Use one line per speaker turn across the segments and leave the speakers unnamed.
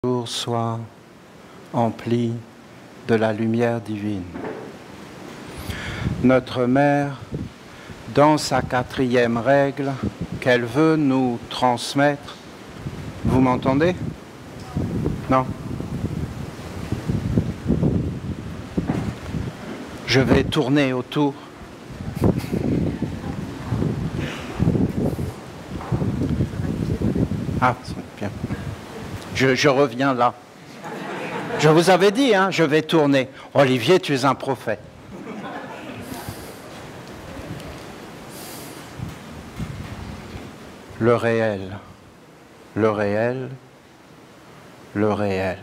jour soit empli de la lumière divine. Notre Mère, dans sa 4e règle qu'elle veut nous transmettre, vous m'entendez? Non? Je vais tourner autour. Ah, c'est bien. Je reviens là. Je vous avais dit, hein, je vais tourner. Olivier, tu es un prophète. Le réel, le réel, le réel.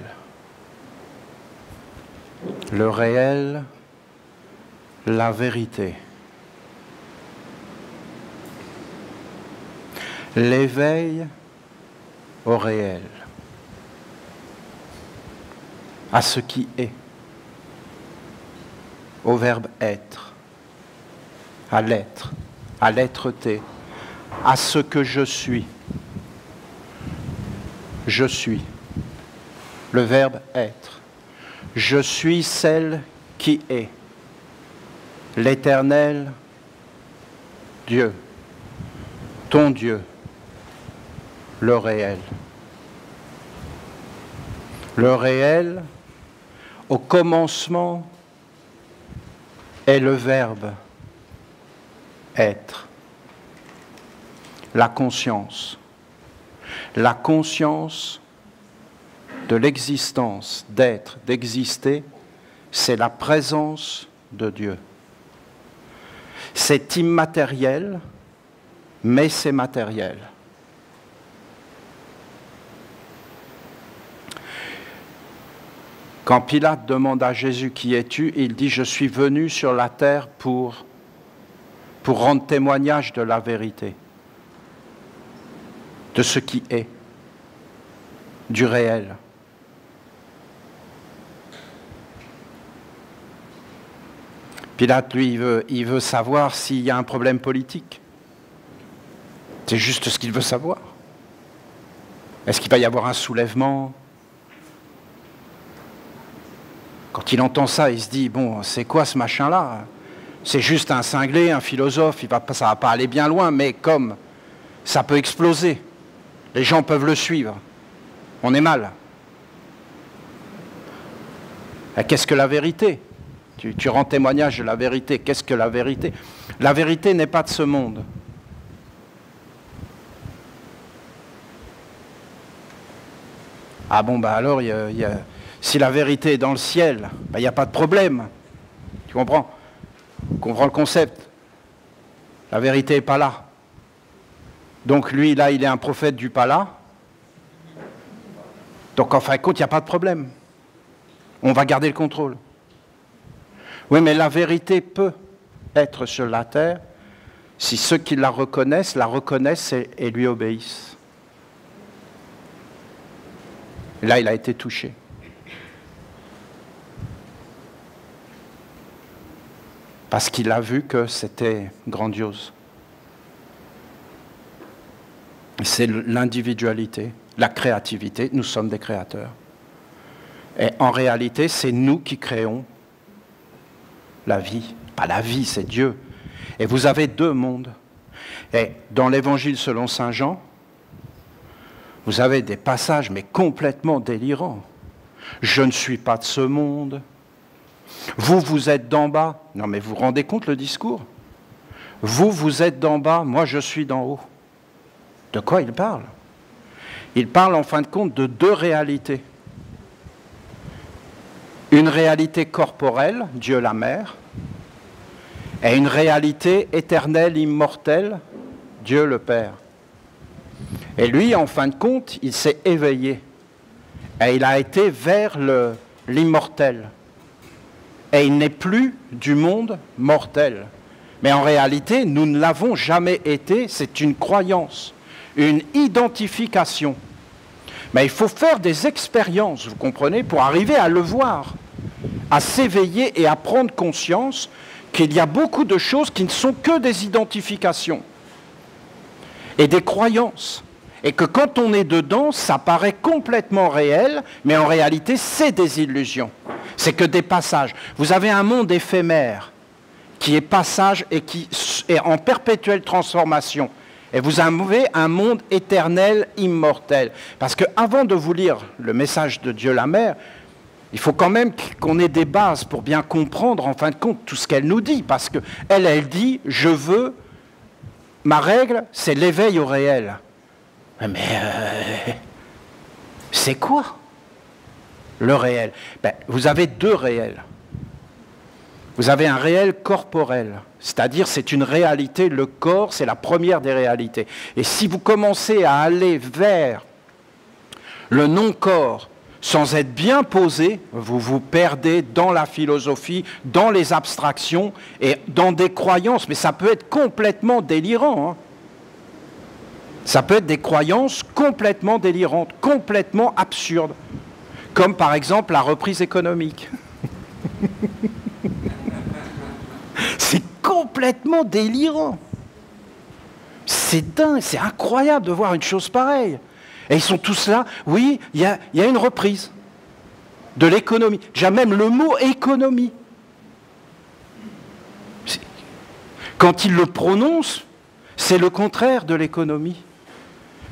Le réel, la vérité. L'éveil au réel, à ce qui est, au verbe être, à l'être-té, à ce que je suis. Je suis, le verbe être. Je suis celle qui est, l'Éternel Dieu, ton Dieu, le réel. Le réel, au commencement, est le verbe être. La conscience de l'existence, d'être, d'exister, c'est la présence de Dieu. C'est immatériel, mais c'est matériel. Quand Pilate demande à Jésus « Qui es-tu ?», il dit « Je suis venu sur la terre pour rendre témoignage de la vérité, de ce qui est, du réel. » Pilate, lui, il veut savoir s'il y a un problème politique. C'est juste ce qu'il veut savoir. Est-ce qu'il va y avoir un soulèvement ? Quand il entend ça, il se dit, bon, c'est quoi ce machin-là? C'est juste un cinglé, un philosophe, ça va pas aller bien loin, mais comme ça peut exploser, les gens peuvent le suivre, on est mal. Et qu'est-ce que la vérité? Tu rends témoignage de la vérité. Qu'est-ce que la vérité? La vérité n'est pas de ce monde. Ah bon, bah alors, si la vérité est dans le ciel, il n'y a pas de problème. Tu comprends? Tu comprends le concept? La vérité n'est pas là. Donc lui, là, il est un prophète du pas là. Donc en fin de compte, il n'y a pas de problème. On va garder le contrôle. Oui, mais la vérité peut être sur la terre si ceux qui la reconnaissent et lui obéissent. Et là, il a été touché. Parce qu'il a vu que c'était grandiose. C'est l'individualité, la créativité. Nous sommes des créateurs. Et en réalité, c'est nous qui créons la vie. Pas la vie, c'est Dieu. Et vous avez 2 mondes. Et dans l'Évangile selon saint Jean, vous avez des passages, mais complètement délirants. Je ne suis pas de ce monde. Vous, vous êtes d'en bas. Non, mais vous vous rendez compte le discours? Vous, vous êtes d'en bas, moi je suis d'en haut. De quoi il parle? Il parle en fin de compte de 2 réalités. Une réalité corporelle, Dieu la Mère, et une réalité éternelle, immortelle, Dieu le Père. Et lui, en fin de compte, il s'est éveillé. Et il a été vers l'immortel. Et il n'est plus du monde mortel. Mais en réalité, nous ne l'avons jamais été, c'est une croyance, une identification. Mais il faut faire des expériences, vous comprenez, pour arriver à le voir, à s'éveiller et à prendre conscience qu'il y a beaucoup de choses qui ne sont que des identifications et des croyances. et que quand on est dedans, ça paraît complètement réel, mais en réalité, c'est des illusions. C'est que des passages. Vous avez un monde éphémère qui est passage et qui est en perpétuelle transformation. Et vous avez un monde éternel, immortel. Parce qu'avant de vous lire le message de Dieu la Mère, il faut quand même qu'on ait des bases pour bien comprendre, en fin de compte, tout ce qu'elle nous dit. Parce qu'elle, elle dit, je veux, ma règle, c'est l'éveil au réel. Mais c'est quoi le réel? Vous avez deux réels. Vous avez un réel corporel, c'est-à-dire c'est une réalité, le corps, c'est la première des réalités. Et si vous commencez à aller vers le non-corps sans être bien posé, vous vous perdez dans la philosophie, dans les abstractions et dans des croyances. Mais ça peut être complètement délirant. Ça peut être des croyances complètement délirantes, complètement absurdes. Comme par exemple la reprise économique. C'est complètement délirant. C'est dingue, c'est incroyable de voir une chose pareille. Et ils sont tous là, oui, il y a une reprise de l'économie. J'ai même le mot économie. Quand ils le prononcent, c'est le contraire de l'économie.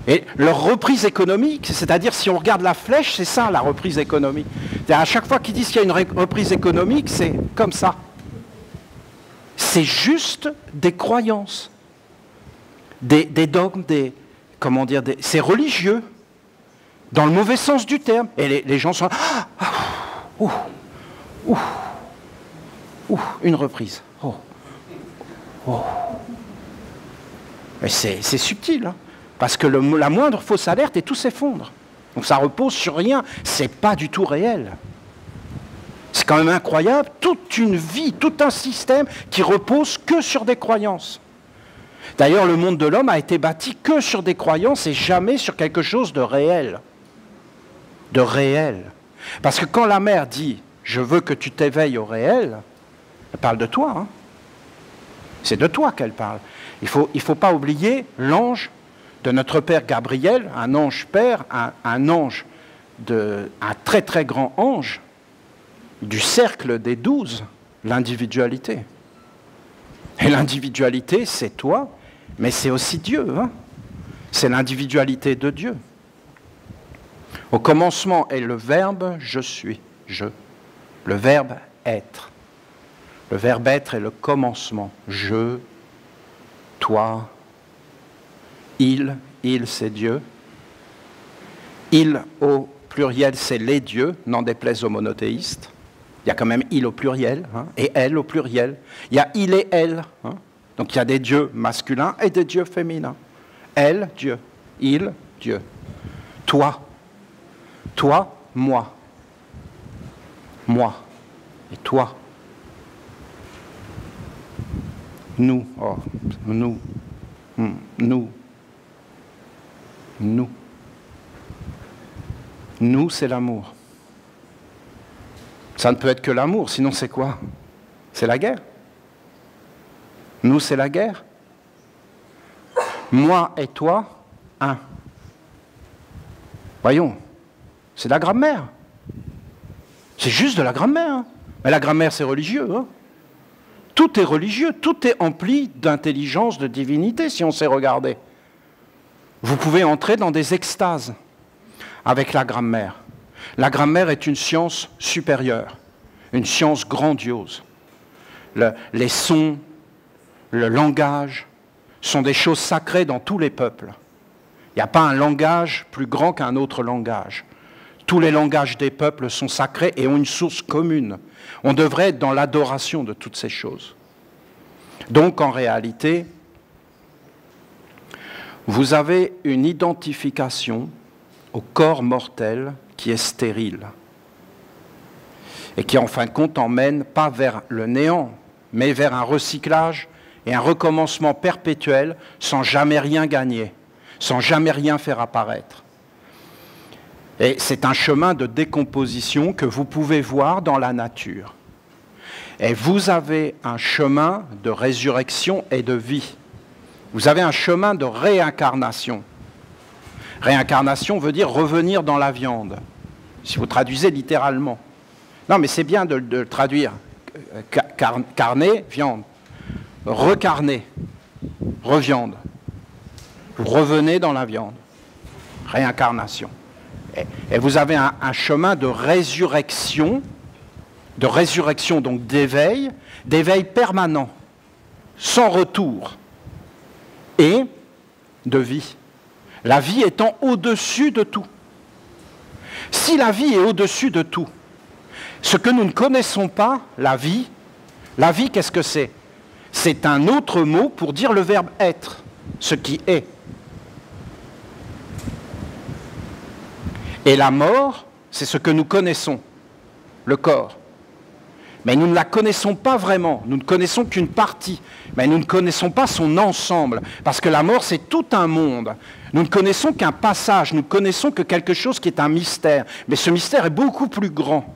Et leur reprise économique, c'est-à-dire si on regarde la flèche, c'est ça la reprise économique. À chaque fois qu'ils disent qu'il y a une reprise économique, c'est comme ça. C'est juste des croyances, des dogmes, c'est religieux, dans le mauvais sens du terme. Et les gens sont une reprise. Mais c'est subtil, hein, parce que la moindre fausse alerte et tout s'effondre. Donc ça repose sur rien, c'est pas du tout réel. C'est quand même incroyable, toute une vie, tout un système qui repose que sur des croyances. D'ailleurs, le monde de l'homme a été bâti que sur des croyances et jamais sur quelque chose de réel. De réel. Parce que quand la mère dit « je veux que tu t'éveilles au réel », elle parle de toi. Hein. C'est de toi qu'elle parle. Il faut pas oublier l'ange de notre Père Gabriel, un ange père, un ange, un très très grand ange, du cercle des 12, l'individualité. Et l'individualité, c'est toi, mais c'est aussi Dieu. Hein, c'est l'individualité de Dieu. Au commencement est le verbe « je suis », je. Le verbe « être ». Le verbe « être » est le commencement. Je, toi, il c'est Dieu. Il au pluriel, c'est les dieux, n'en déplaise aux monothéistes. Il y a quand même il au pluriel, hein, et elle au pluriel. Il y a il et elle. Hein. Donc il y a des dieux masculins et des dieux féminins. Elle, Dieu. Il, Dieu. Toi. Toi, moi. Moi. Et toi. Nous. Oh, nous. Nous. Nous. Nous, c'est l'amour. Ça ne peut être que l'amour, sinon c'est quoi? C'est la guerre. Nous, c'est la guerre. Moi et toi, un. Voyons, c'est de la grammaire. C'est juste de la grammaire. Hein. Mais la grammaire, c'est religieux. Hein. Tout est religieux, tout est empli d'intelligence, de divinité, si on sait regarder. Vous pouvez entrer dans des extases avec la grammaire. La grammaire est une science supérieure, une science grandiose. Les sons, le langage sont des choses sacrées dans tous les peuples. Il n'y a pas un langage plus grand qu'un autre langage. Tous les langages des peuples sont sacrés et ont une source commune. On devrait être dans l'adoration de toutes ces choses. Donc, en réalité, vous avez une identification au corps mortel qui est stérile et qui, en fin de compte, emmène pas vers le néant, mais vers un recyclage et un recommencement perpétuel sans jamais rien gagner, sans jamais rien faire apparaître. Et c'est un chemin de décomposition que vous pouvez voir dans la nature. Et vous avez un chemin de résurrection et de vie. Vous avez un chemin de réincarnation. Réincarnation veut dire revenir dans la viande, si vous traduisez littéralement. Non, mais c'est bien de le traduire. Carné, viande. Recarné, reviande. Vous revenez dans la viande. Réincarnation. Et vous avez un chemin de résurrection donc d'éveil permanent, sans retour, et de vie. La vie étant au-dessus de tout. Si la vie est au-dessus de tout, ce que nous ne connaissons pas, la vie, qu'est-ce que c'est? C'est un autre mot pour dire le verbe être, ce qui est. Et la mort, c'est ce que nous connaissons, le corps. Mais nous ne la connaissons pas vraiment, nous ne connaissons qu'une partie, mais nous ne connaissons pas son ensemble, parce que la mort, c'est tout un monde. Nous ne connaissons qu'un passage, nous ne connaissons que quelque chose qui est un mystère, mais ce mystère est beaucoup plus grand.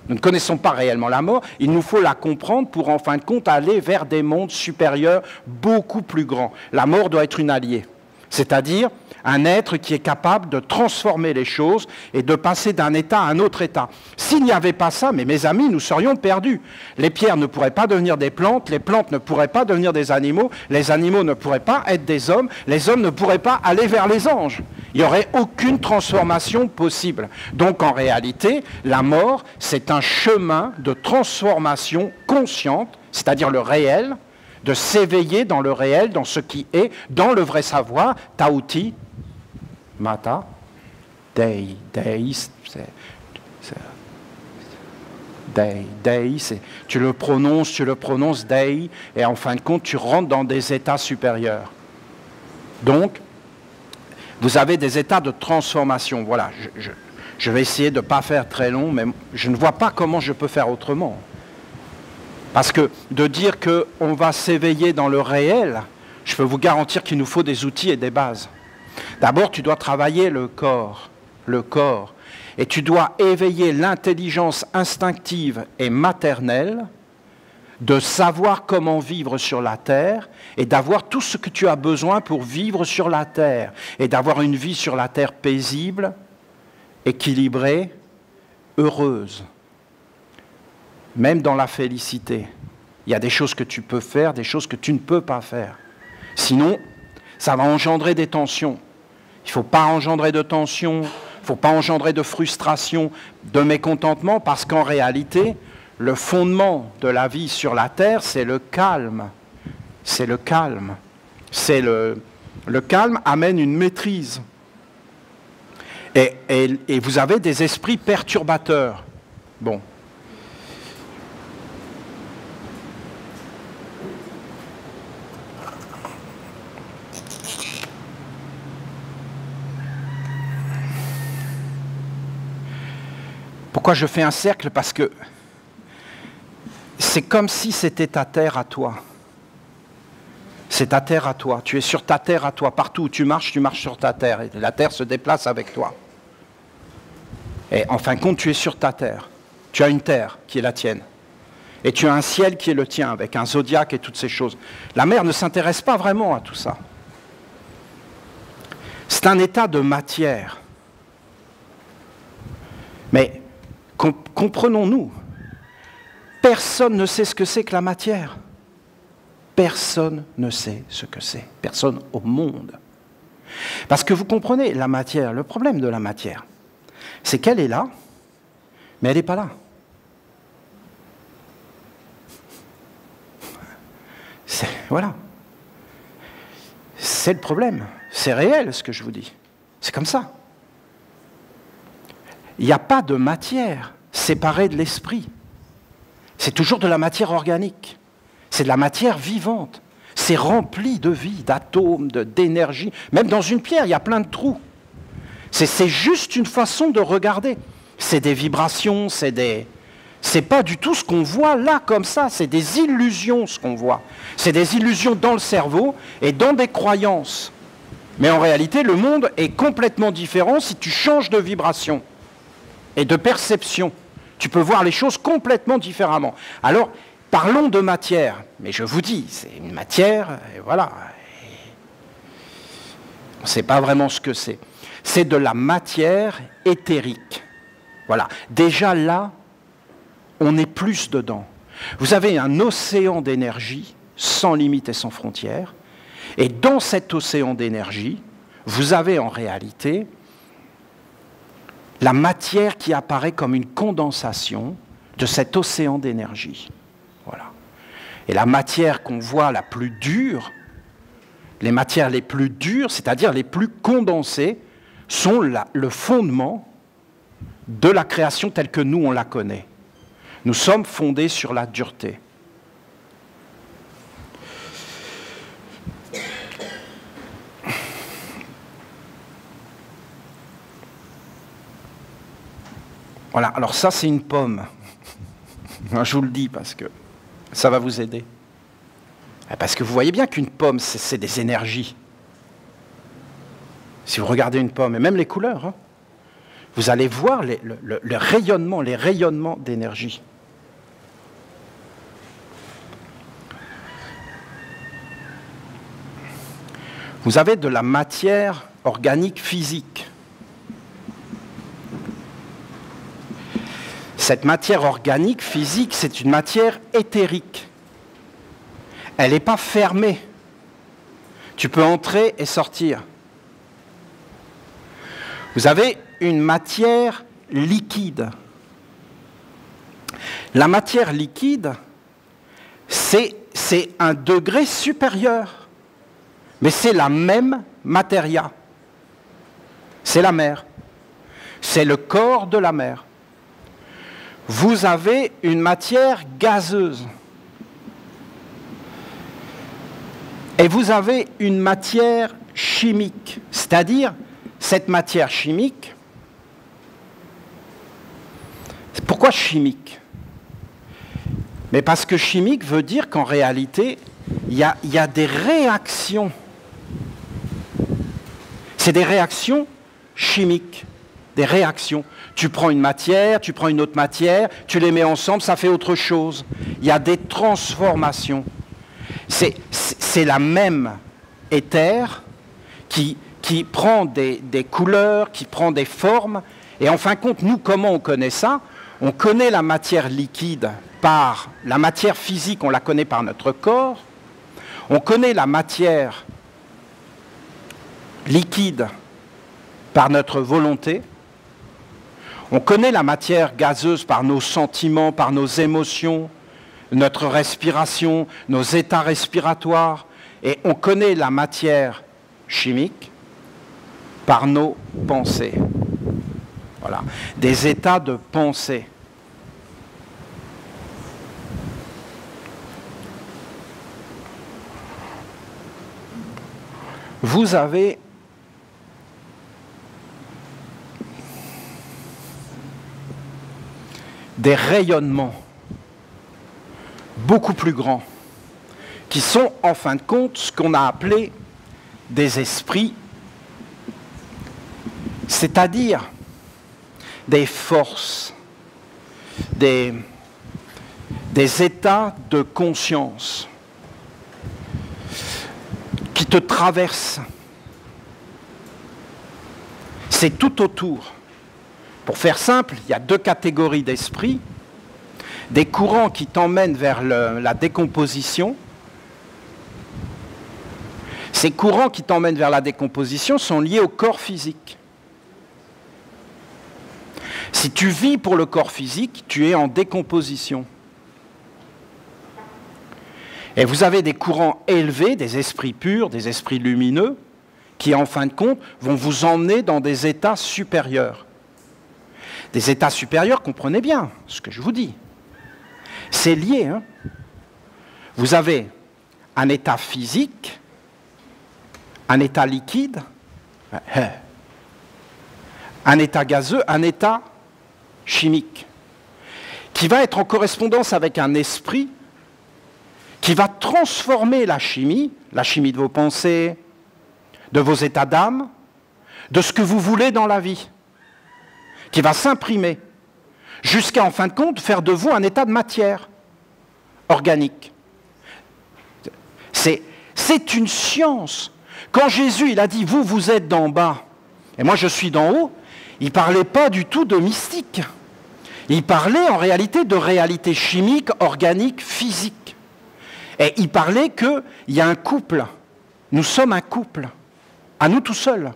Nous ne connaissons pas réellement la mort, il nous faut la comprendre pour en fin de compte aller vers des mondes supérieurs beaucoup plus grands. La mort doit être une alliée, c'est-à-dire un être qui est capable de transformer les choses et de passer d'un état à un autre état. S'il n'y avait pas ça, mais mes amis, nous serions perdus. Les pierres ne pourraient pas devenir des plantes, les plantes ne pourraient pas devenir des animaux, les animaux ne pourraient pas être des hommes, les hommes ne pourraient pas aller vers les anges. Il n'y aurait aucune transformation possible. Donc en réalité, la mort, c'est un chemin de transformation consciente, c'est-à-dire le réel, de s'éveiller dans le réel, dans ce qui est, dans le vrai savoir, Tauti, Mata, Dei, Dei, tu le prononces Dei, et en fin de compte, tu rentres dans des états supérieurs. Donc, vous avez des états de transformation. Voilà, je vais essayer de ne pas faire très long, mais je ne vois pas comment je peux faire autrement. Parce que de dire qu'on va s'éveiller dans le réel, je peux vous garantir qu'il nous faut des outils et des bases. D'abord, tu dois travailler le corps, et tu dois éveiller l'intelligence instinctive et maternelle de savoir comment vivre sur la terre et d'avoir tout ce que tu as besoin pour vivre sur la terre et d'avoir une vie sur la terre paisible, équilibrée, heureuse. Même dans la félicité, il y a des choses que tu peux faire, des choses que tu ne peux pas faire. Sinon, ça va engendrer des tensions. Il ne faut pas engendrer de tensions, il ne faut pas engendrer de frustration, de mécontentement, parce qu'en réalité, le fondement de la vie sur la terre, c'est le calme. C'est le calme. Le calme amène une maîtrise. Et vous avez des esprits perturbateurs. Bon. Pourquoi je fais un cercle? Parce que c'est comme si c'était ta terre à toi. C'est ta terre à toi. Tu es sur ta terre à toi. Partout où tu marches sur ta terre. Et la terre se déplace avec toi. Et en fin de compte, tu es sur ta terre. Tu as une terre qui est la tienne. Et tu as un ciel qui est le tien, avec un zodiaque et toutes ces choses. La mer ne s'intéresse pas vraiment à tout ça. C'est un état de matière. Mais comprenons-nous, personne ne sait ce que c'est que la matière. Personne ne sait ce que c'est. Personne au monde. Parce que vous comprenez, la matière, le problème de la matière, c'est qu'elle est là, mais elle n'est pas là. Voilà. C'est le problème. C'est réel ce que je vous dis. C'est comme ça. Il n'y a pas de matière séparée de l'esprit. C'est toujours de la matière organique. C'est de la matière vivante. C'est rempli de vie, d'atomes, d'énergie. Même dans une pierre, il y a plein de trous. C'est juste une façon de regarder. C'est des vibrations, c'est pas du tout ce qu'on voit là comme ça. C'est des illusions ce qu'on voit. C'est des illusions dans le cerveau et dans des croyances. Mais en réalité, le monde est complètement différent si tu changes de vibration et de perception. Tu peux voir les choses complètement différemment. Alors, parlons de matière. Mais je vous dis, c'est une matière, et voilà. On ne sait pas vraiment ce que c'est. c'est de la matière éthérique. Voilà. Déjà là, on est plus dedans. Vous avez un océan d'énergie sans limite et sans frontières. Et dans cet océan d'énergie, vous avez en réalité la matière qui apparaît comme une condensation de cet océan d'énergie. Voilà. Et la matière qu'on voit la plus dure, les matières les plus dures, c'est-à-dire les plus condensées, sont le fondement de la création telle que nous, on la connaît. Nous sommes fondés sur la dureté. Voilà, alors ça c'est une pomme. Je vous le dis parce que ça va vous aider. Parce que vous voyez bien qu'une pomme, c'est des énergies. Si vous regardez une pomme, et même les couleurs, hein, vous allez voir le rayonnement, les rayonnements d'énergie. Vous avez de la matière organique physique. Cette matière organique physique, c'est une matière éthérique. Elle n'est pas fermée. Tu peux entrer et sortir. Vous avez une matière liquide. La matière liquide, c'est un degré supérieur. Mais c'est la même matéria. C'est la mer. C'est le corps de la mer. Vous avez une matière gazeuse. Et vous avez une matière chimique. C'est-à-dire, cette matière chimique, pourquoi chimique? Mais parce que chimique veut dire qu'en réalité, il y a des réactions. C'est des réactions chimiques, des réactions. Tu prends une matière, tu prends une autre matière, tu les mets ensemble, ça fait autre chose. Il y a des transformations. C'est la même éther qui prend des couleurs, qui prend des formes. Et en fin de compte, nous, comment on connaît ça? On connaît la matière liquide par la matière physique, on la connaît par notre corps. On connaît la matière liquide par notre volonté. On connaît la matière gazeuse par nos sentiments, par nos émotions, notre respiration, nos états respiratoires. Et on connaît la matière chimique par nos pensées. Voilà, des états de pensée. Vous avez des rayonnements beaucoup plus grands, qui sont en fin de compte ce qu'on a appelé des esprits, c'est-à-dire des forces, des états de conscience qui te traversent. C'est tout autour. Pour faire simple, il y a deux catégories d'esprits. Des courants qui t'emmènent vers la décomposition. Ces courants qui t'emmènent vers la décomposition sont liés au corps physique. Si tu vis pour le corps physique, tu es en décomposition. Et vous avez des courants élevés, des esprits purs, des esprits lumineux, qui en fin de compte vont vous emmener dans des états supérieurs. Des états supérieurs, comprenez bien ce que je vous dis. C'est lié. Hein. Vous avez un état physique, un état liquide, un état gazeux, un état chimique, qui va être en correspondance avec un esprit qui va transformer la chimie de vos pensées, de vos états d'âme, de ce que vous voulez dans la vie, qui va s'imprimer, jusqu'à en fin de compte faire de vous un état de matière organique. C'est une science. Quand Jésus il a dit « vous êtes d'en bas », Et moi je suis d'en haut, il ne parlait pas du tout de mystique. Il parlait en réalité de réalité chimique, organique, physique. Et il parlait qu'il y a un couple. Nous sommes un couple, à nous tout seuls.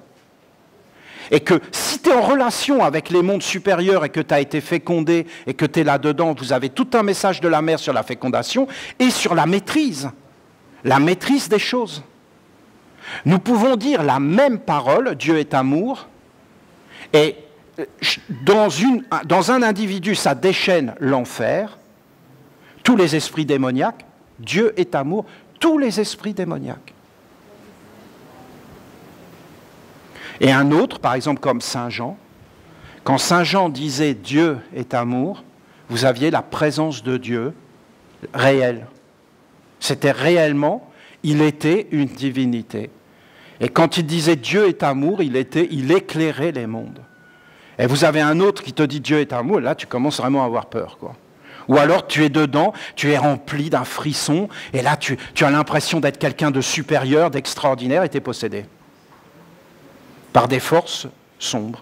Et que si tu es en relation avec les mondes supérieurs et que tu as été fécondé et que tu es là-dedans, vous avez tout un message de la mère sur la fécondation et sur la maîtrise des choses. Nous pouvons dire la même parole, Dieu est amour, et dans un individu, ça déchaîne l'enfer, tous les esprits démoniaques, Dieu est amour, tous les esprits démoniaques. Et un autre, par exemple comme Saint Jean, quand Saint Jean disait Dieu est amour, vous aviez la présence de Dieu réelle. C'était réellement, il était une divinité. Et quand il disait Dieu est amour, il éclairait les mondes. Et vous avez un autre qui te dit Dieu est amour, là tu commences vraiment à avoir peur, quoi. Ou alors tu es dedans, tu es rempli d'un frisson, et là tu as l'impression d'être quelqu'un de supérieur, d'extraordinaire, et tu es possédé par des forces sombres.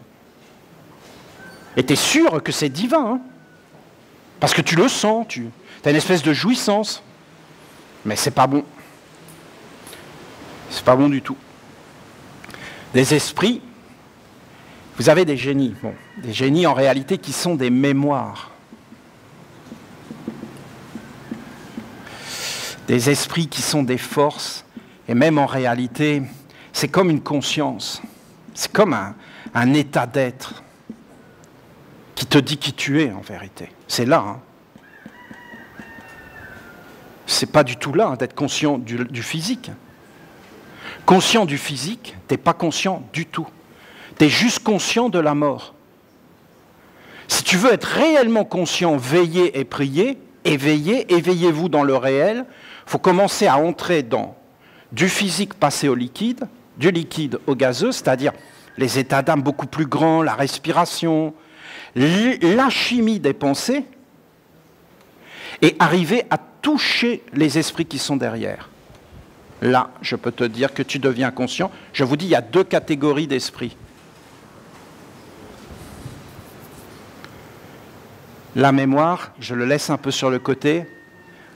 Et tu es sûr que c'est divin, hein, parce que tu le sens, tu as une espèce de jouissance. Mais c'est pas bon. C'est pas bon du tout. Des esprits, vous avez des génies. Bon, des génies en réalité qui sont des mémoires. Des esprits qui sont des forces, et même en réalité, c'est comme une conscience. C'est comme un état d'être qui te dit qui tu es en vérité. C'est là. Hein. C'est pas du tout là hein, d'être conscient du physique. Conscient du physique, t'es pas conscient du tout. Tu es juste conscient de la mort. Si tu veux être réellement conscient, veiller et prier, éveillez-vous dans le réel, il faut commencer à entrer dans du physique passé au liquide, du liquide au gazeux, c'est-à-dire les états d'âme beaucoup plus grands, la respiration, la chimie des pensées, et arriver à toucher les esprits qui sont derrière. Là, je peux te dire que tu deviens conscient. Je vous dis, il y a 2 catégories d'esprits. La mémoire, je le laisse un peu sur le côté.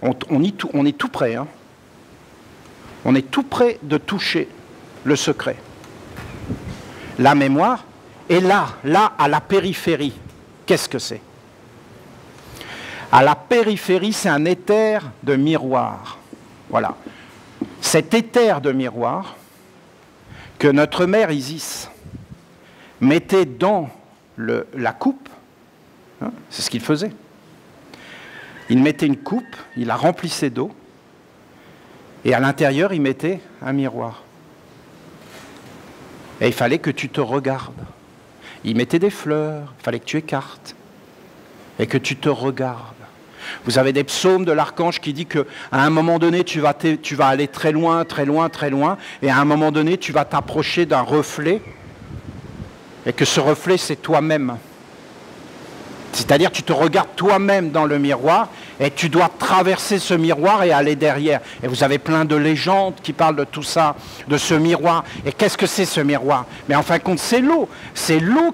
On est tout près. Hein. On est tout près de toucher le secret. La mémoire est là, à la périphérie. Qu'est-ce que c'est? À la périphérie, c'est un éther de miroir. Voilà. Cet éther de miroir que notre mère Isis mettait dans la coupe, hein, c'est ce qu'il faisait. Il mettait une coupe, il la remplissait d'eau, et à l'intérieur, il mettait un miroir. Et il fallait que tu te regardes. Il mettait des fleurs, il fallait que tu écartes, et que tu te regardes. Vous avez des psaumes de l'archange qui dit qu'à un moment donné, tu vas aller très loin, très loin, très loin, et à un moment donné, tu vas t'approcher d'un reflet, et que ce reflet, c'est toi-même. C'est-à-dire tu te regardes toi-même dans le miroir, et tu dois traverser ce miroir et aller derrière. Et vous avez plein de légendes qui parlent de tout ça, de ce miroir. Et qu'est-ce que c'est ce miroir? Mais en fin de compte, c'est l'eau. C'est l'eau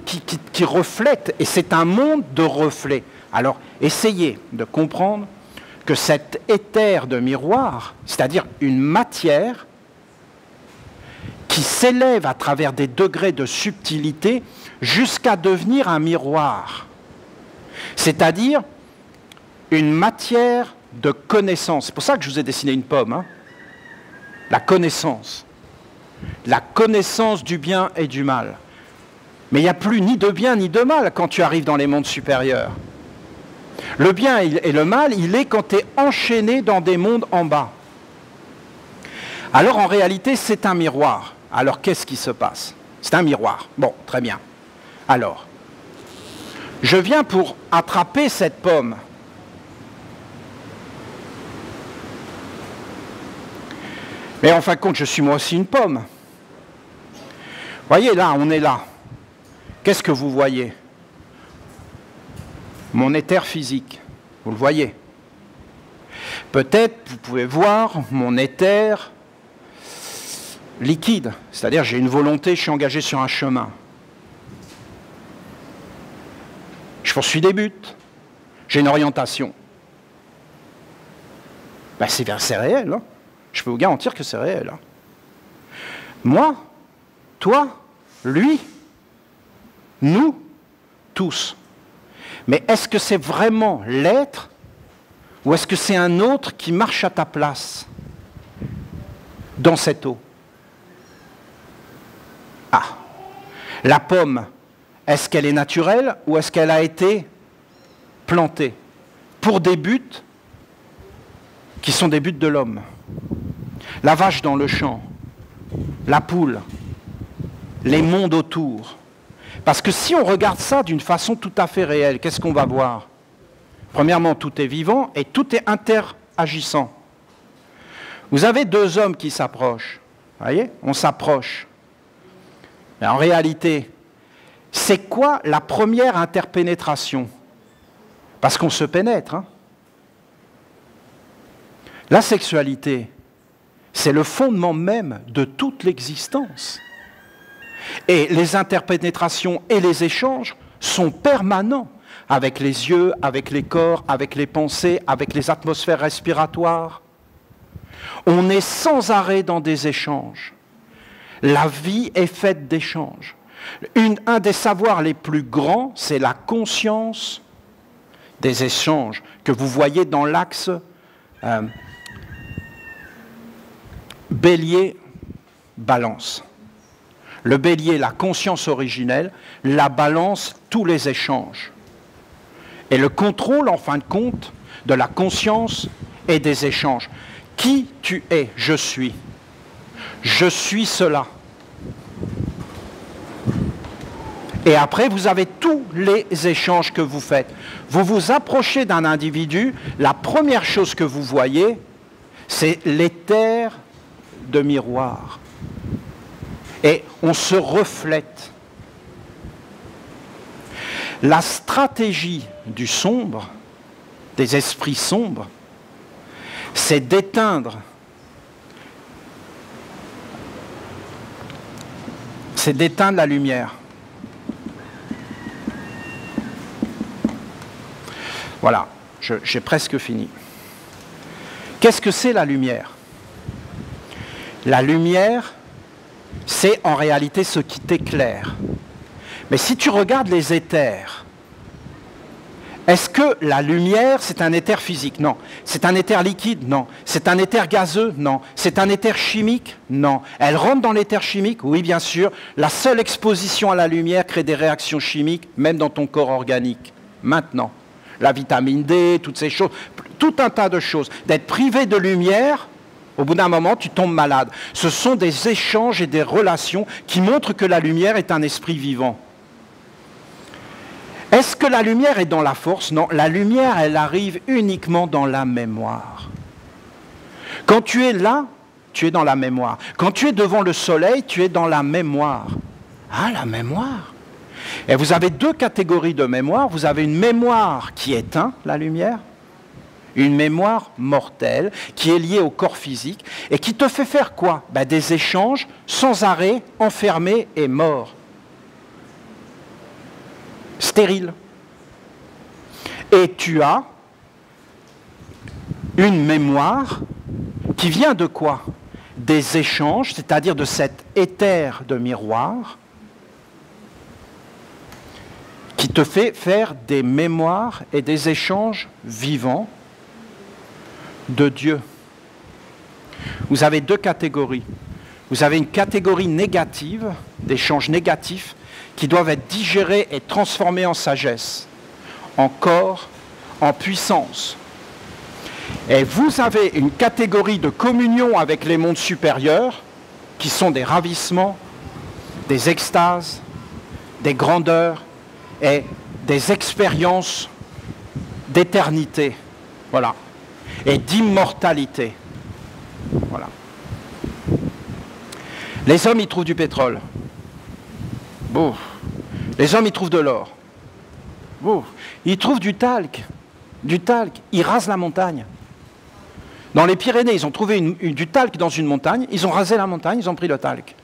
qui reflète, et c'est un monde de reflets. Alors, essayez de comprendre que cet éther de miroir, c'est-à-dire une matière qui s'élève à travers des degrés de subtilité jusqu'à devenir un miroir, c'est-à-dire une matière de connaissance. C'est pour ça que je vous ai dessiné une pomme. Hein. La connaissance du bien et du mal. Mais il n'y a plus ni de bien ni de mal quand tu arrives dans les mondes supérieurs. Le bien et le mal, il est quand tu es enchaîné dans des mondes en bas. Alors en réalité, c'est un miroir. Alors qu'est-ce qui se passe? C'est un miroir. Bon, très bien. Alors, je viens pour attraper cette pomme. Mais en fin de compte, je suis moi aussi une pomme. Voyez, là, on est là. Qu'est-ce que vous voyez? Mon éther physique, vous le voyez. Peut-être, vous pouvez voir mon éther liquide, c'est-à-dire j'ai une volonté, je suis engagé sur un chemin. Je poursuis des buts. J'ai une orientation. Ben, c'est réel. Hein. Je peux vous garantir que c'est réel. Hein. Moi, toi, lui, nous, tous. Mais est-ce que c'est vraiment l'être ou est-ce que c'est un autre qui marche à ta place dans cette eau? Ah, la pomme, est-ce qu'elle est naturelle ou est-ce qu'elle a été plantée pour des buts qui sont des buts de l'homme? La vache dans le champ, la poule, les mondes autour. Parce que si on regarde ça d'une façon tout à fait réelle, qu'est-ce qu'on va voir? Premièrement, tout est vivant et tout est interagissant. Vous avez deux hommes qui s'approchent. Vous voyez? On s'approche. Mais en réalité, c'est quoi la première interpénétration? Parce qu'on se pénètre. Hein? La sexualité, c'est le fondement même de toute l'existence. Et les interpénétrations et les échanges sont permanents avec les yeux, avec les corps, avec les pensées, avec les atmosphères respiratoires. On est sans arrêt dans des échanges. La vie est faite d'échanges. Un des savoirs les plus grands, c'est la conscience des échanges que vous voyez dans l'axe bélier-balance. Le bélier, la conscience originelle, la balance, tous les échanges. Et le contrôle, en fin de compte, de la conscience et des échanges. Qui tu es? Je suis. Je suis cela. Et après, vous avez tous les échanges que vous faites. Vous vous approchez d'un individu, la première chose que vous voyez, c'est l'éther de miroir. Et on se reflète. La stratégie du sombre, des esprits sombres, c'est d'éteindre, la lumière. Voilà, j'ai presque fini. Qu'est-ce que c'est la lumière? La lumière, c'est en réalité ce qui t'éclaire. Mais si tu regardes les éthers, est-ce que la lumière, c'est un éther physique? Non. C'est un éther liquide? Non. C'est un éther gazeux? Non. C'est un éther chimique? Non. Elle rentre dans l'éther chimique? Oui, bien sûr. La seule exposition à la lumière crée des réactions chimiques, même dans ton corps organique. Maintenant, la vitamine D, toutes ces choses, tout un tas de choses. D'être privé de lumière, au bout d'un moment, tu tombes malade. Ce sont des échanges et des relations qui montrent que la lumière est un esprit vivant. Est-ce que la lumière est dans la force? Non, la lumière, elle arrive uniquement dans la mémoire. Quand tu es là, tu es dans la mémoire. Quand tu es devant le soleil, tu es dans la mémoire. Ah, la mémoire! Et vous avez deux catégories de mémoire. Vous avez une mémoire qui éteint la lumière, une mémoire mortelle qui est liée au corps physique et qui te fait faire quoi? Ben, des échanges sans arrêt, enfermés et morts. Stérile. Et tu as une mémoire qui vient de quoi? Des échanges, c'est-à-dire de cet éther de miroir qui te fait faire des mémoires et des échanges vivants de Dieu. Vous avez deux catégories. Vous avez une catégorie négative, d'échanges négatifs, qui doivent être digérés et transformés en sagesse, en corps, en puissance. Et vous avez une catégorie de communion avec les mondes supérieurs, qui sont des ravissements, des extases, des grandeurs et des expériences d'éternité, voilà, et d'immortalité. Voilà. Les hommes, ils trouvent du pétrole. Bon. Les hommes, ils trouvent de l'or. Bon. Ils trouvent du talc. Du talc. Ils rasent la montagne. Dans les Pyrénées, ils ont trouvé du talc dans une montagne. Ils ont rasé la montagne, ils ont pris le talc.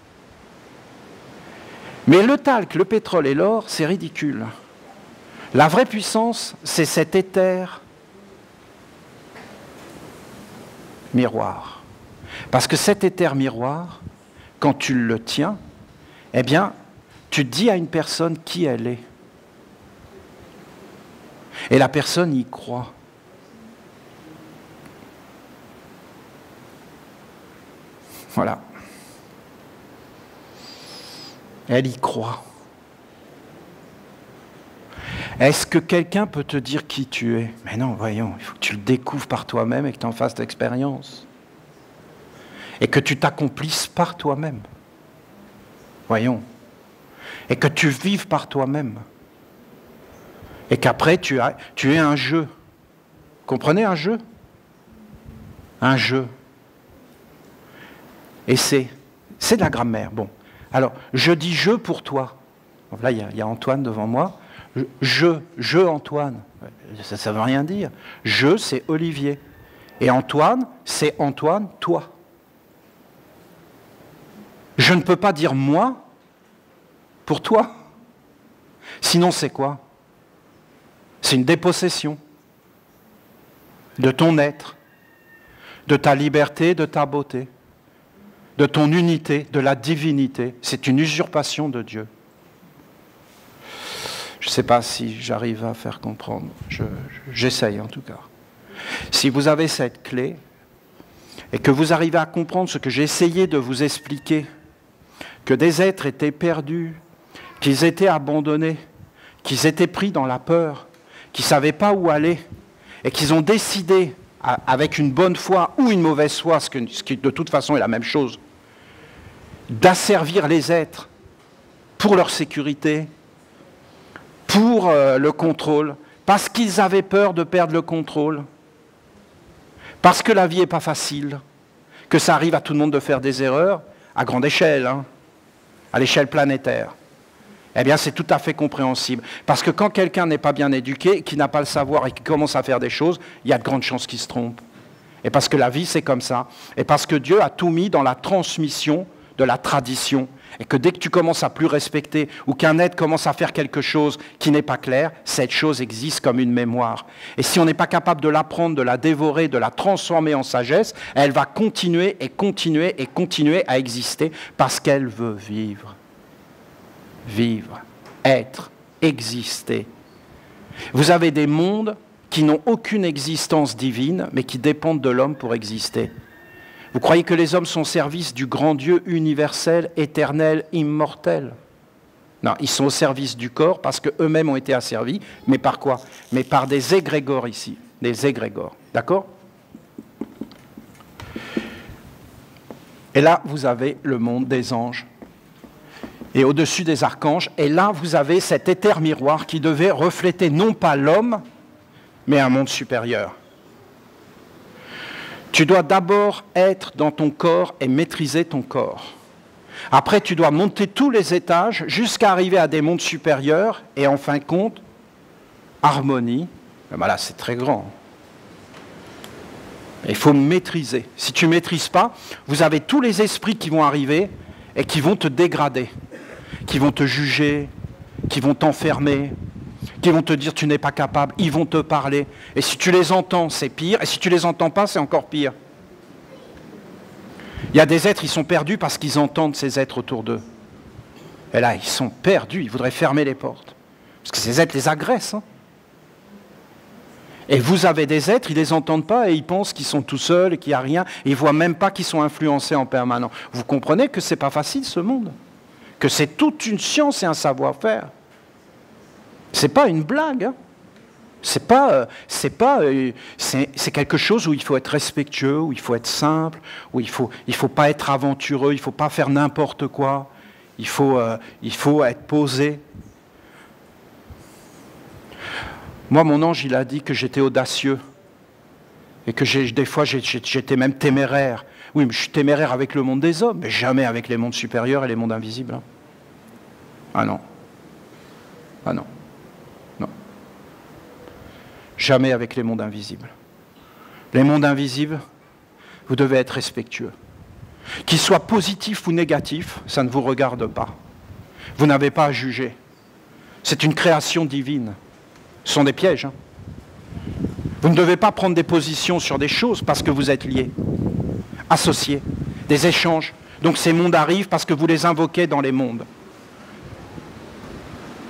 Mais le talc, le pétrole et l'or, c'est ridicule. La vraie puissance, c'est cet éther miroir. Parce que cet éther miroir, quand tu le tiens, eh bien, tu dis à une personne qui elle est. Et la personne y croit. Voilà. Elle y croit. Est-ce que quelqu'un peut te dire qui tu es? Mais non, voyons, il faut que tu le découvres par toi-même et que tu en fasses l'expérience. Et que tu t'accomplisses par toi-même. Voyons. Et que tu vives par toi-même. Et qu'après, tu aies un jeu. Comprenez un jeu? Un jeu. Et c'est de la grammaire. Bon. Alors, je dis je pour toi. Donc là, il y a Antoine devant moi. Je Antoine. Ça ne veut rien dire. Je, c'est Olivier. Et Antoine, c'est Antoine, toi. Je ne peux pas dire moi pour toi. Sinon, c'est quoi? C'est une dépossession de ton être, de ta liberté, de ta beauté, de ton unité, de la divinité. C'est une usurpation de Dieu. Je ne sais pas si j'arrive à faire comprendre. J'essaye en tout cas. Si vous avez cette clé et que vous arrivez à comprendre ce que j'ai essayé de vous expliquer, que des êtres étaient perdus, qu'ils étaient abandonnés, qu'ils étaient pris dans la peur, qu'ils ne savaient pas où aller, et qu'ils ont décidé, avec une bonne foi ou une mauvaise foi, ce qui de toute façon est la même chose, d'asservir les êtres pour leur sécurité, pour le contrôle, parce qu'ils avaient peur de perdre le contrôle, parce que la vie n'est pas facile, que ça arrive à tout le monde de faire des erreurs, à grande échelle, hein, à l'échelle planétaire. Eh bien, c'est tout à fait compréhensible. Parce que quand quelqu'un n'est pas bien éduqué, qui n'a pas le savoir et qui commence à faire des choses, il y a de grandes chances qu'il se trompe. Et parce que la vie, c'est comme ça. Et parce que Dieu a tout mis dans la transmission de la tradition. Et que dès que tu commences à plus respecter, ou qu'un être commence à faire quelque chose qui n'est pas clair, cette chose existe comme une mémoire. Et si on n'est pas capable de l'apprendre, de la dévorer, de la transformer en sagesse, elle va continuer et continuer et continuer à exister parce qu'elle veut vivre. Vivre, être, exister. Vous avez des mondes qui n'ont aucune existence divine, mais qui dépendent de l'homme pour exister. Vous croyez que les hommes sont au service du grand Dieu universel, éternel, immortel? Non, ils sont au service du corps parce qu'eux-mêmes ont été asservis. Mais par quoi? Mais par des égrégores ici, des égrégores. D'accord? Et là, vous avez le monde des anges. Et au-dessus des archanges, et là vous avez cet éther miroir qui devait refléter non pas l'homme, mais un monde supérieur. Tu dois d'abord être dans ton corps et maîtriser ton corps. Après, tu dois monter tous les étages jusqu'à arriver à des mondes supérieurs, et en fin de compte, harmonie. Ben là, c'est très grand. Il faut maîtriser. Si tu ne maîtrises pas, vous avez tous les esprits qui vont arriver et qui vont te dégrader, qui vont te juger, qui vont t'enfermer, qui vont te dire tu n'es pas capable, ils vont te parler. Et si tu les entends, c'est pire, et si tu les entends pas, c'est encore pire. Il y a des êtres, ils sont perdus parce qu'ils entendent ces êtres autour d'eux. Et là, ils sont perdus, ils voudraient fermer les portes. Parce que ces êtres les agressent. Hein. Et vous avez des êtres, ils ne les entendent pas et ils pensent qu'ils sont tout seuls et qu'il n'y a rien. Et ils ne voient même pas qu'ils sont influencés en permanence. Vous comprenez que ce n'est pas facile ce monde. Que c'est toute une science et un savoir-faire. Ce n'est pas une blague. Hein. C'est quelque chose où il faut être respectueux, où il faut être simple, où il faut pas être aventureux, il ne faut pas faire n'importe quoi. Il faut être posé. Moi, mon ange, il a dit que j'étais audacieux. Et que des fois, j'étais même téméraire. Oui, mais je suis téméraire avec le monde des hommes, mais jamais avec les mondes supérieurs et les mondes invisibles. Hein. Ah non. Ah non. Non. Jamais avec les mondes invisibles. Les mondes invisibles, vous devez être respectueux. Qu'ils soient positifs ou négatifs, ça ne vous regarde pas. Vous n'avez pas à juger. C'est une création divine. Ce sont des pièges. Hein. Vous ne devez pas prendre des positions sur des choses parce que vous êtes liés, associés, des échanges. Donc ces mondes arrivent parce que vous les invoquez dans les mondes.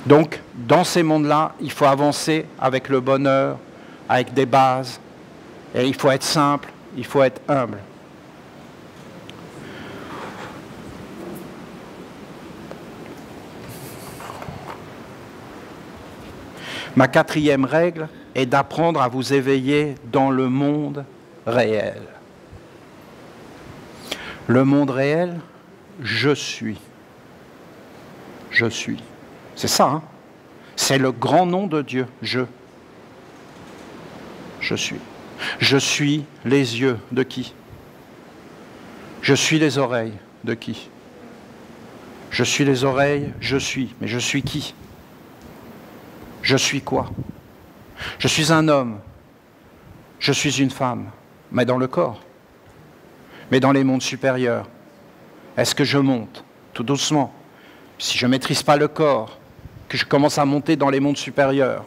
Donc, dans ces mondes-là, il faut avancer avec le bonheur, avec des bases. Et il faut être simple, il faut être humble. Ma 4e règle est d'apprendre à vous éveiller dans le monde réel. Le monde réel, je suis. Je suis. C'est ça, hein? C'est le grand nom de Dieu, je. Je suis. Je suis les yeux de qui? Je suis les oreilles de qui? Je suis les oreilles, je suis. Mais je suis qui? Je suis quoi? Je suis un homme. Je suis une femme. Mais dans le corps. Mais dans les mondes supérieurs. Est-ce que je monte tout doucement? Si je ne maîtrise pas le corps, que je commence à monter dans les mondes supérieurs,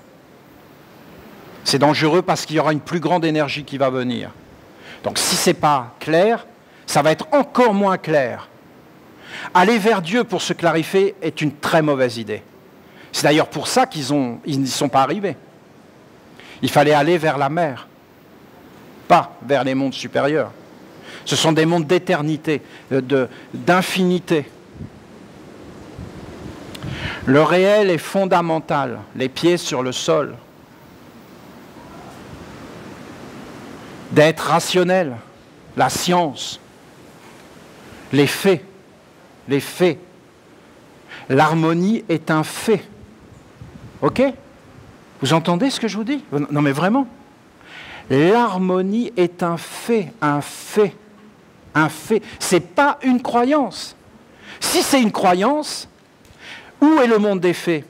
c'est dangereux parce qu'il y aura une plus grande énergie qui va venir. Donc si ce n'est pas clair, ça va être encore moins clair. Aller vers Dieu pour se clarifier est une très mauvaise idée. C'est d'ailleurs pour ça qu'ils n'y sont pas arrivés. Il fallait aller vers la mer, pas vers les mondes supérieurs. Ce sont des mondes d'éternité, d'infinité. Le réel est fondamental, les pieds sur le sol. D'être rationnel, la science, les faits. L'harmonie est un fait. Ok? Vous entendez ce que je vous dis? Non mais vraiment. L'harmonie est un fait, un fait, un fait. Ce n'est pas une croyance. Si c'est une croyance, où est le monde des faits?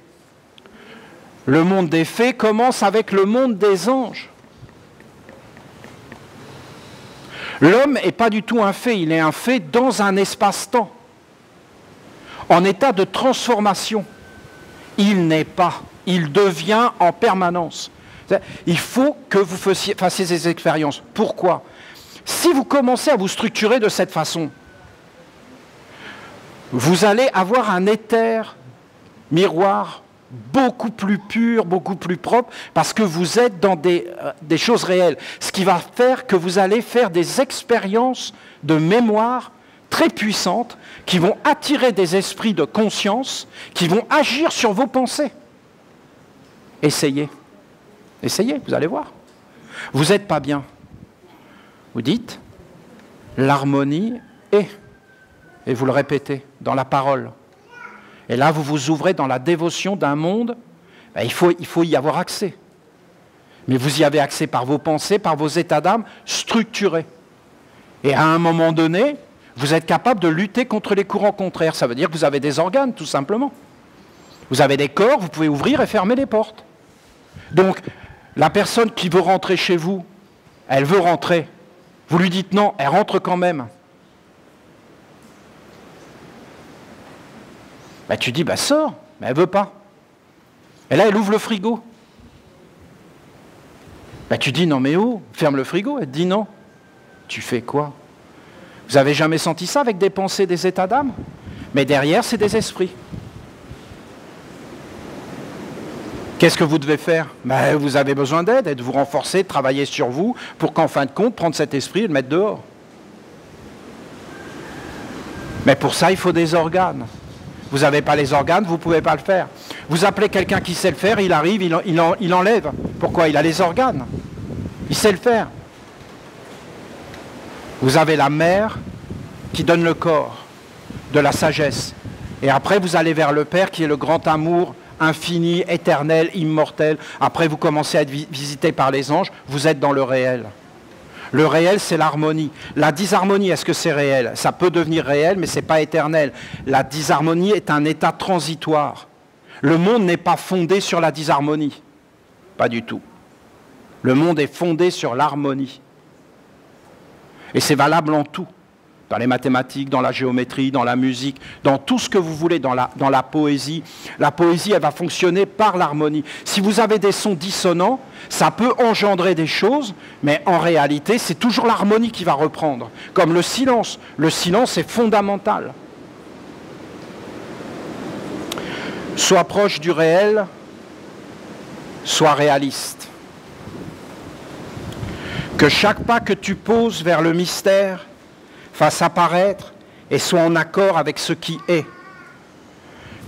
Le monde des faits commence avec le monde des anges. L'homme n'est pas du tout un fait, il est un fait dans un espace-temps, en état de transformation. Il n'est pas, il devient en permanence. Il faut que vous fassiez ces expériences. Pourquoi? Si vous commencez à vous structurer de cette façon, vous allez avoir un éther miroir beaucoup plus pur, beaucoup plus propre, parce que vous êtes dans des choses réelles. Ce qui va faire que vous allez faire des expériences de mémoire très puissantes, qui vont attirer des esprits de conscience, qui vont agir sur vos pensées. Essayez. Essayez, vous allez voir. Vous n'êtes pas bien. Vous dites, l'harmonie est, et vous le répétez dans la parole. Et là, vous vous ouvrez dans la dévotion d'un monde, ben, il faut y avoir accès. Mais vous y avez accès par vos pensées, par vos états d'âme structurés. Et à un moment donné, vous êtes capable de lutter contre les courants contraires. Ça veut dire que vous avez des organes, tout simplement. Vous avez des corps, vous pouvez ouvrir et fermer les portes. Donc, la personne qui veut rentrer chez vous, elle veut rentrer. Vous lui dites non, elle rentre quand même. Ben, tu dis, sors, mais elle ne veut pas. Et là, elle ouvre le frigo. Ben, tu dis, non mais oh, ferme le frigo. Elle te dit non. Tu fais quoi? Vous n'avez jamais senti ça avec des pensées, des états d'âme? Mais derrière, c'est des esprits. Qu'est-ce que vous devez faire? Ben, vous avez besoin d'aide, et de vous renforcer, de travailler sur vous, pour qu'en fin de compte, prendre cet esprit et le mettre dehors. Mais pour ça, il faut des organes. Vous n'avez pas les organes, vous ne pouvez pas le faire. Vous appelez quelqu'un qui sait le faire, il arrive, il enlève. Pourquoi? Il a les organes. Il sait le faire. Vous avez la mère qui donne le corps, de la sagesse. Et après, vous allez vers le Père qui est le grand amour infini, éternel, immortel. Après, vous commencez à être visité par les anges, vous êtes dans le réel. Le réel, c'est l'harmonie. La disharmonie, est-ce que c'est réel? Ça peut devenir réel, mais ce n'est pas éternel. La disharmonie est un état transitoire. Le monde n'est pas fondé sur la disharmonie. Pas du tout. Le monde est fondé sur l'harmonie. Et c'est valable en tout. dans les mathématiques, dans la géométrie, dans la musique, dans tout ce que vous voulez, dans la poésie. La poésie, elle va fonctionner par l'harmonie. Si vous avez des sons dissonants, ça peut engendrer des choses, mais en réalité, c'est toujours l'harmonie qui va reprendre. Comme le silence. Le silence est fondamental. Sois proche du réel, sois réaliste. Que chaque pas que tu poses vers le mystère fasse apparaître et soit en accord avec ce qui est.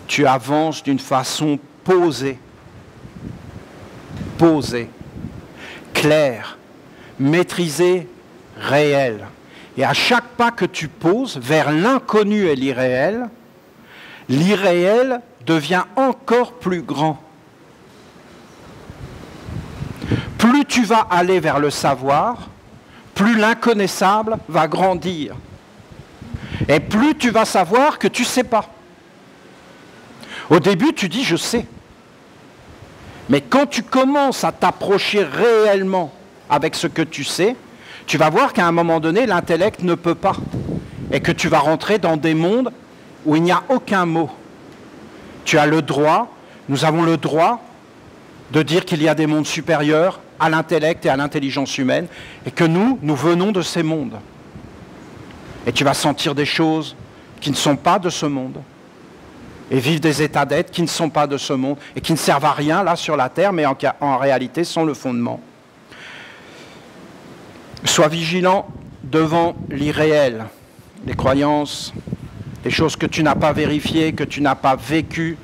Tu avances d'une façon posée, claire, maîtrisée, réelle. Et à chaque pas que tu poses vers l'inconnu et l'irréel devient encore plus grand. Plus tu vas aller vers le savoir, plus l'inconnaissable va grandir. Et plus tu vas savoir que tu ne sais pas. Au début, tu dis « je sais ». Mais quand tu commences à t'approcher réellement avec ce que tu sais, tu vas voir qu'à un moment donné, l'intellect ne peut pas. Et que tu vas rentrer dans des mondes où il n'y a aucun mot. Tu as le droit, nous avons le droit de dire qu'il y a des mondes supérieurs à l'intellect et à l'intelligence humaine, et que nous venons de ces mondes. Et tu vas sentir des choses qui ne sont pas de ce monde, et vivre des états d'être qui ne sont pas de ce monde, et qui ne servent à rien là sur la terre, mais en réalité sont le fondement. Sois vigilant devant l'irréel, les croyances, les choses que tu n'as pas vérifiées, que tu n'as pas vécues,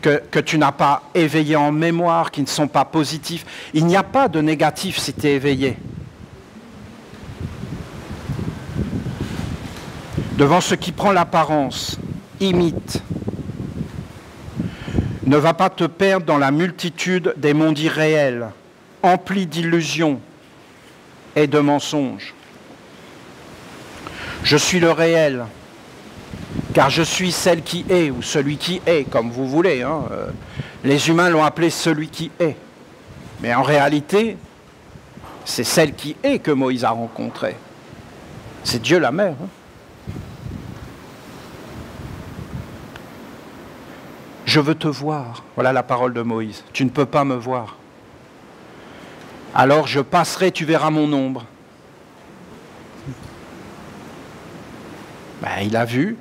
que tu n'as pas éveillé en mémoire, qui ne sont pas positifs. Il n'y a pas de négatif si tu es éveillé. Devant ce qui prend l'apparence, imite. Ne va pas te perdre dans la multitude des mondes irréels, emplis d'illusions et de mensonges. Je suis le réel, car je suis celle qui est, ou celui qui est, comme vous voulez. Hein. Les humains l'ont appelé celui qui est. Mais en réalité, c'est celle qui est que Moïse a rencontrée. C'est Dieu la mère. Hein. Je veux te voir. Voilà la parole de Moïse. Tu ne peux pas me voir. Alors je passerai, tu verras mon ombre. Ben, il a vu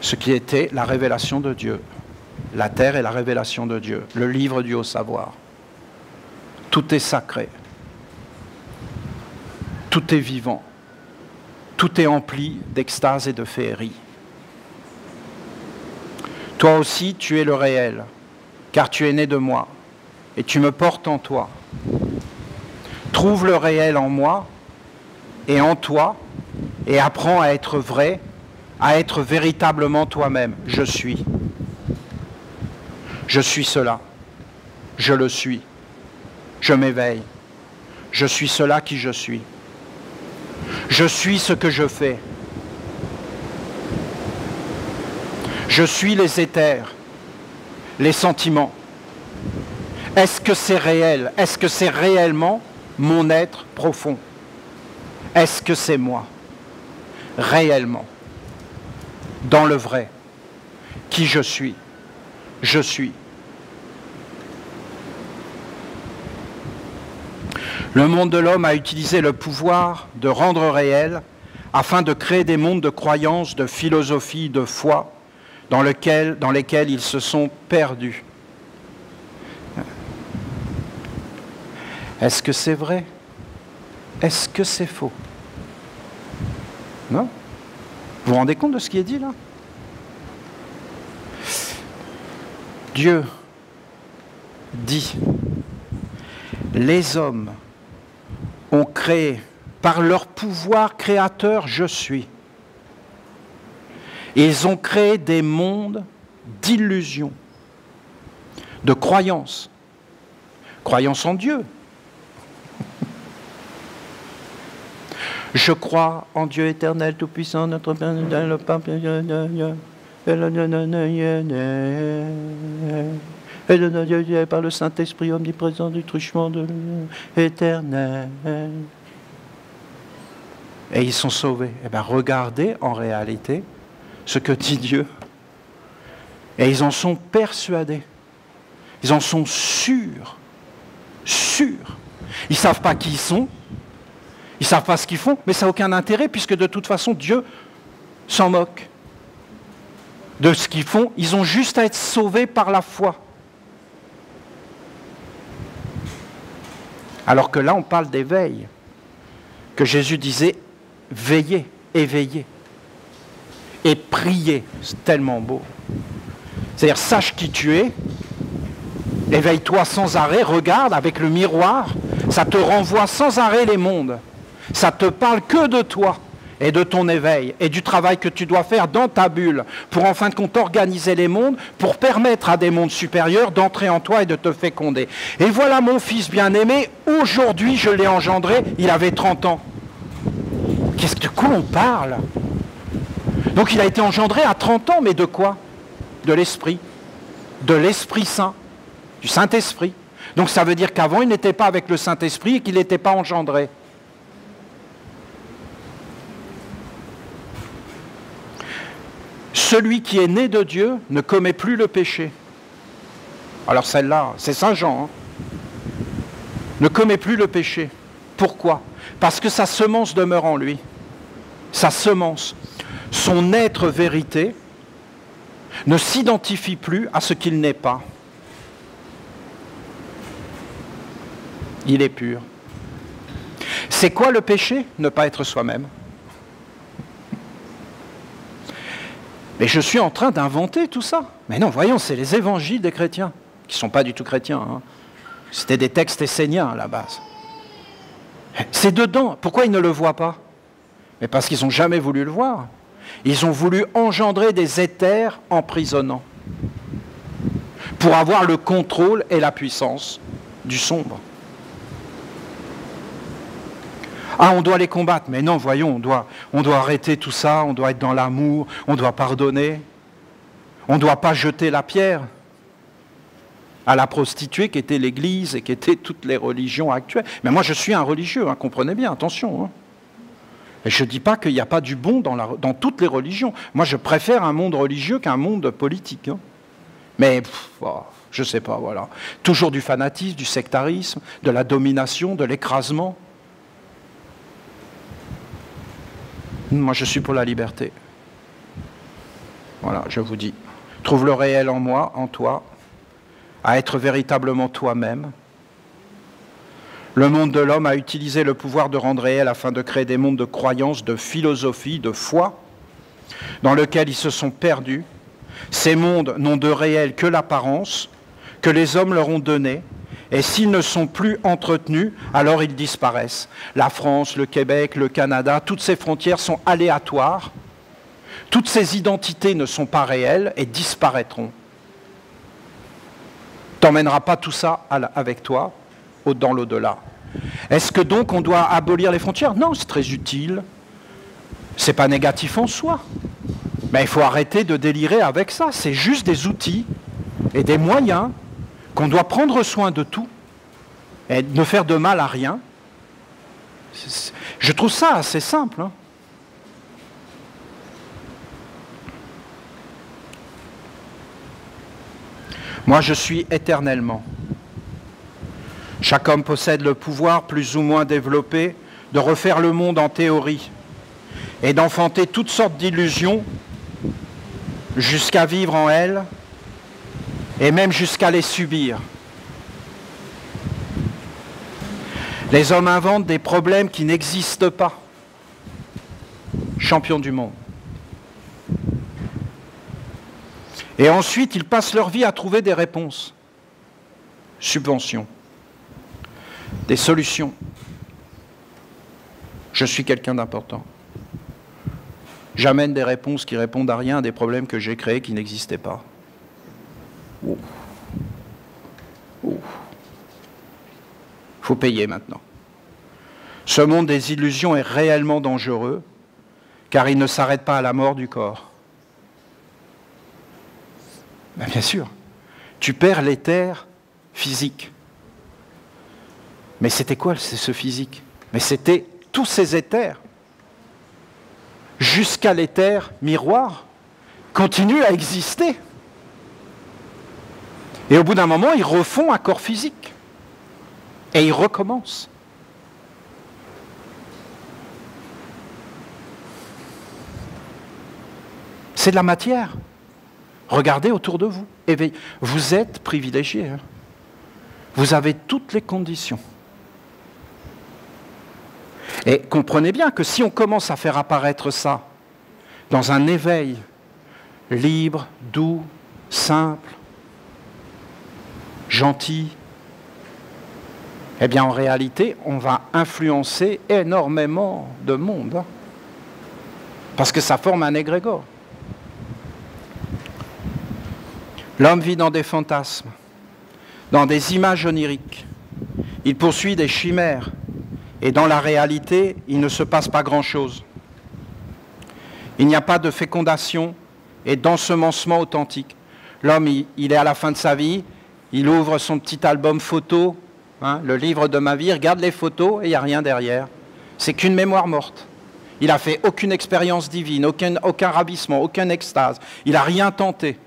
ce qui était la révélation de Dieu. La terre est la révélation de Dieu, le livre du haut savoir. Tout est sacré, tout est vivant, tout est empli d'extase et de féerie. Toi aussi, tu es le réel, car tu es né de moi, et tu me portes en toi. Trouve le réel en moi et en toi, et apprends à être vrai, à être véritablement toi-même. Je suis. Je suis cela. Je le suis. Je m'éveille. Je suis cela qui je suis. Je suis ce que je fais. Je suis les éthers, les sentiments. Est-ce que c'est réel? Est-ce que c'est réellement mon être profond? Est-ce que c'est moi? Réellement, dans le vrai, qui je suis. Je suis. Le monde de l'homme a utilisé le pouvoir de rendre réel afin de créer des mondes de croyances, de philosophie, de foi, dans lesquels ils se sont perdus. Est-ce que c'est vrai? Est-ce que c'est faux? Non? Vous vous rendez compte de ce qui est dit là? Dieu dit, les hommes ont créé par leur pouvoir créateur, je suis. Ils ont créé des mondes d'illusions, de croyances. Croyance en Dieu. Je crois en Dieu éternel, tout-puissant, notre Père, le Pape, et de Dieu par le Saint-Esprit omniprésent du truchement de l'éternel. et ils sont sauvés. Eh bien, regardez en réalité ce que dit Dieu. Et ils en sont persuadés. Ils en sont sûrs. Sûrs. Ils ne savent pas qui ils sont. Ils ne savent pas ce qu'ils font, mais ça n'a aucun intérêt puisque de toute façon, Dieu s'en moque de ce qu'ils font. Ils ont juste à être sauvés par la foi. Alors que là, on parle d'éveil. Que Jésus disait, veillez, éveillez. Et priez. C'est tellement beau. C'est-à-dire, sache qui tu es. Éveille-toi sans arrêt, regarde avec le miroir. Ça te renvoie sans arrêt les mondes. Ça te parle que de toi et de ton éveil et du travail que tu dois faire dans ta bulle pour en fin de compte organiser les mondes, pour permettre à des mondes supérieurs d'entrer en toi et de te féconder. Et voilà mon fils bien-aimé, aujourd'hui je l'ai engendré, il avait 30 ans. De quoi on parle? Donc il a été engendré à 30 ans, mais de quoi? De l'Esprit Saint, du Saint-Esprit. Donc ça veut dire qu'avant il n'était pas avec le Saint-Esprit et qu'il n'était pas engendré. Celui qui est né de Dieu ne commet plus le péché. Alors celle-là, c'est Saint Jean. Hein. Ne commet plus le péché. Pourquoi? Parce que sa semence demeure en lui. Sa semence, son être vérité, ne s'identifie plus à ce qu'il n'est pas. Il est pur. C'est quoi le péché? Ne pas être soi-même. Mais je suis en train d'inventer tout ça. Mais non, voyons, c'est les évangiles des chrétiens, qui ne sont pas du tout chrétiens. Hein. C'était des textes esséniens à la base. C'est dedans. Pourquoi ils ne le voient pas? Mais parce qu'ils n'ont jamais voulu le voir. Ils ont voulu engendrer des éthers emprisonnants pour avoir le contrôle et la puissance du sombre. Ah, on doit les combattre. Mais non, voyons, on doit arrêter tout ça, on doit être dans l'amour, on doit pardonner. On ne doit pas jeter la pierre à la prostituée qui était l'Église et qui était toutes les religions actuelles. Mais moi, je suis un religieux, hein, comprenez bien, attention. Hein. Et je ne dis pas qu'il n'y a pas du bon dans toutes les religions. Moi, je préfère un monde religieux qu'un monde politique. Hein. Mais, je ne sais pas, voilà. Toujours du fanatisme, du sectarisme, de la domination, de l'écrasement. Moi, je suis pour la liberté. Voilà, je vous dis. Trouve le réel en moi, en toi, à être véritablement toi-même. Le monde de l'homme a utilisé le pouvoir de rendre réel afin de créer des mondes de croyances, de philosophie, de foi, dans lesquels ils se sont perdus. Ces mondes n'ont de réel que l'apparence que les hommes leur ont donnée. Et s'ils ne sont plus entretenus, alors ils disparaissent. La France, le Québec, le Canada, toutes ces frontières sont aléatoires. Toutes ces identités ne sont pas réelles et disparaîtront. Tu n'emmèneras pas tout ça avec toi dans l'au-delà. Est-ce que donc on doit abolir les frontières? Non, c'est très utile. Ce n'est pas négatif en soi. Mais il faut arrêter de délirer avec ça. C'est juste des outils et des moyens qu'on doit prendre soin de tout et ne faire de mal à rien. Je trouve ça assez simple. Hein. Moi, je suis éternellement. Chaque homme possède le pouvoir plus ou moins développé de refaire le monde en théorie et d'enfanter toutes sortes d'illusions jusqu'à vivre en elles et même jusqu'à les subir. Les hommes inventent des problèmes qui n'existent pas. Champions du monde. Et ensuite, ils passent leur vie à trouver des réponses. Subventions. Des solutions. Je suis quelqu'un d'important. J'amène des réponses qui répondent à rien à des problèmes que j'ai créés qui n'existaient pas. Il faut payer maintenant. Ce monde des illusions est réellement dangereux, car il ne s'arrête pas à la mort du corps. Ben bien sûr, tu perds l'éther physique. Mais c'était quoi ce physique? Mais c'était tous ces éthers jusqu'à l'éther miroir, continuent à exister. Et au bout d'un moment, ils refont un corps physique. Et ils recommencent. C'est de la matière. Regardez autour de vous. Vous êtes privilégiés. Hein. Vous avez toutes les conditions. Et comprenez bien que si on commence à faire apparaître ça dans un éveil libre, doux, simple, gentil, eh bien en réalité, on va influencer énormément de monde. Hein, parce que ça forme un égrégore. L'homme vit dans des fantasmes, dans des images oniriques. Il poursuit des chimères. Et dans la réalité, il ne se passe pas grand-chose. Il n'y a pas de fécondation et d'ensemencement authentique. L'homme, il est à la fin de sa vie, il ouvre son petit album photo, hein, le livre de ma vie, il regarde les photos et il n'y a rien derrière. C'est qu'une mémoire morte. Il n'a fait aucune expérience divine, aucun ravissement, aucune extase. Il n'a rien tenté.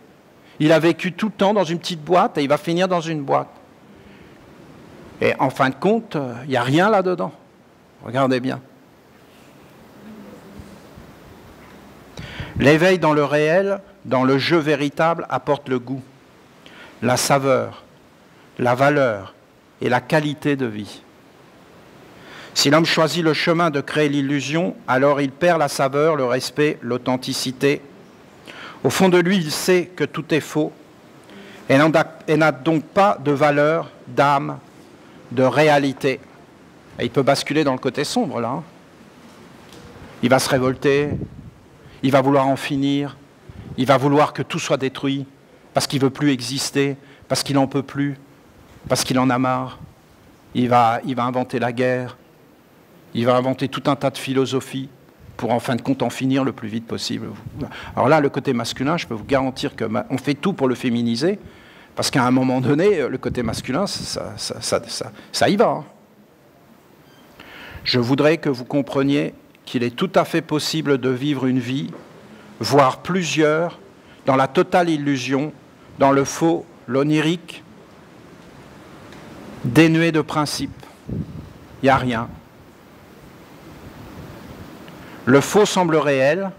Il a vécu tout le temps dans une petite boîte et il va finir dans une boîte. Et en fin de compte, il n'y a rien là-dedans. Regardez bien. L'éveil dans le réel, dans le jeu véritable, apporte le goût, la saveur, la valeur et la qualité de vie. Si l'homme choisit le chemin de créer l'illusion, alors il perd la saveur, le respect, l'authenticité. Au fond de lui, il sait que tout est faux et n'a donc pas de valeur, d'âme, de réalité. Et il peut basculer dans le côté sombre, là. Il va se révolter, il va vouloir en finir, il va vouloir que tout soit détruit, parce qu'il ne veut plus exister, parce qu'il n'en peut plus, parce qu'il en a marre. Il va inventer la guerre, il va inventer tout un tas de philosophies pour en fin de compte en finir le plus vite possible. Alors là, le côté masculin, je peux vous garantir qu'on fait tout pour le féminiser, parce qu'à un moment donné, le côté masculin, ça y va. Hein. Je voudrais que vous compreniez qu'il est tout à fait possible de vivre une vie, voire plusieurs, dans la totale illusion, dans le faux, l'onirique, dénué de principe. Il n'y a rien. Le faux semble réel,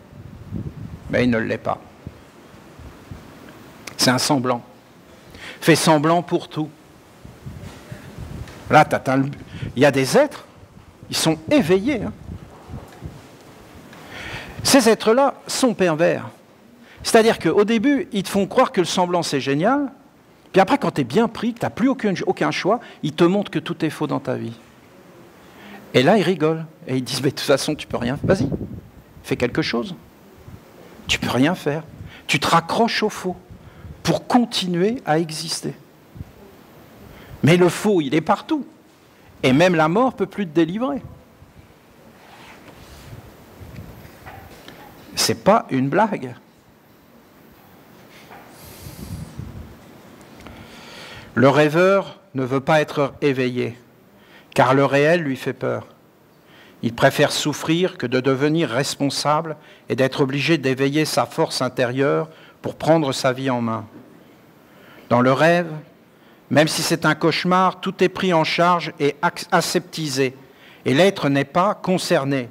mais il ne l'est pas. C'est un semblant. Fait semblant pour tout. Là, il y a des êtres, ils sont éveillés. Hein. Ces êtres-là sont pervers. C'est-à-dire qu'au début, ils te font croire que le semblant, c'est génial, puis après, quand tu es bien pris, que tu n'as plus aucun choix, ils te montrent que tout est faux dans ta vie. Et là, ils rigolent. Et ils disent, mais de toute façon, tu peux rien faire. Vas-y, fais quelque chose. Tu peux rien faire. Tu te raccroches au faux pour continuer à exister. Mais le faux, il est partout. Et même la mort ne peut plus te délivrer. C'est pas une blague. Le rêveur ne veut pas être éveillé, car le réel lui fait peur. Il préfère souffrir que de devenir responsable et d'être obligé d'éveiller sa force intérieure pour prendre sa vie en main. Dans le rêve, même si c'est un cauchemar, tout est pris en charge et aseptisé, et l'être n'est pas concerné.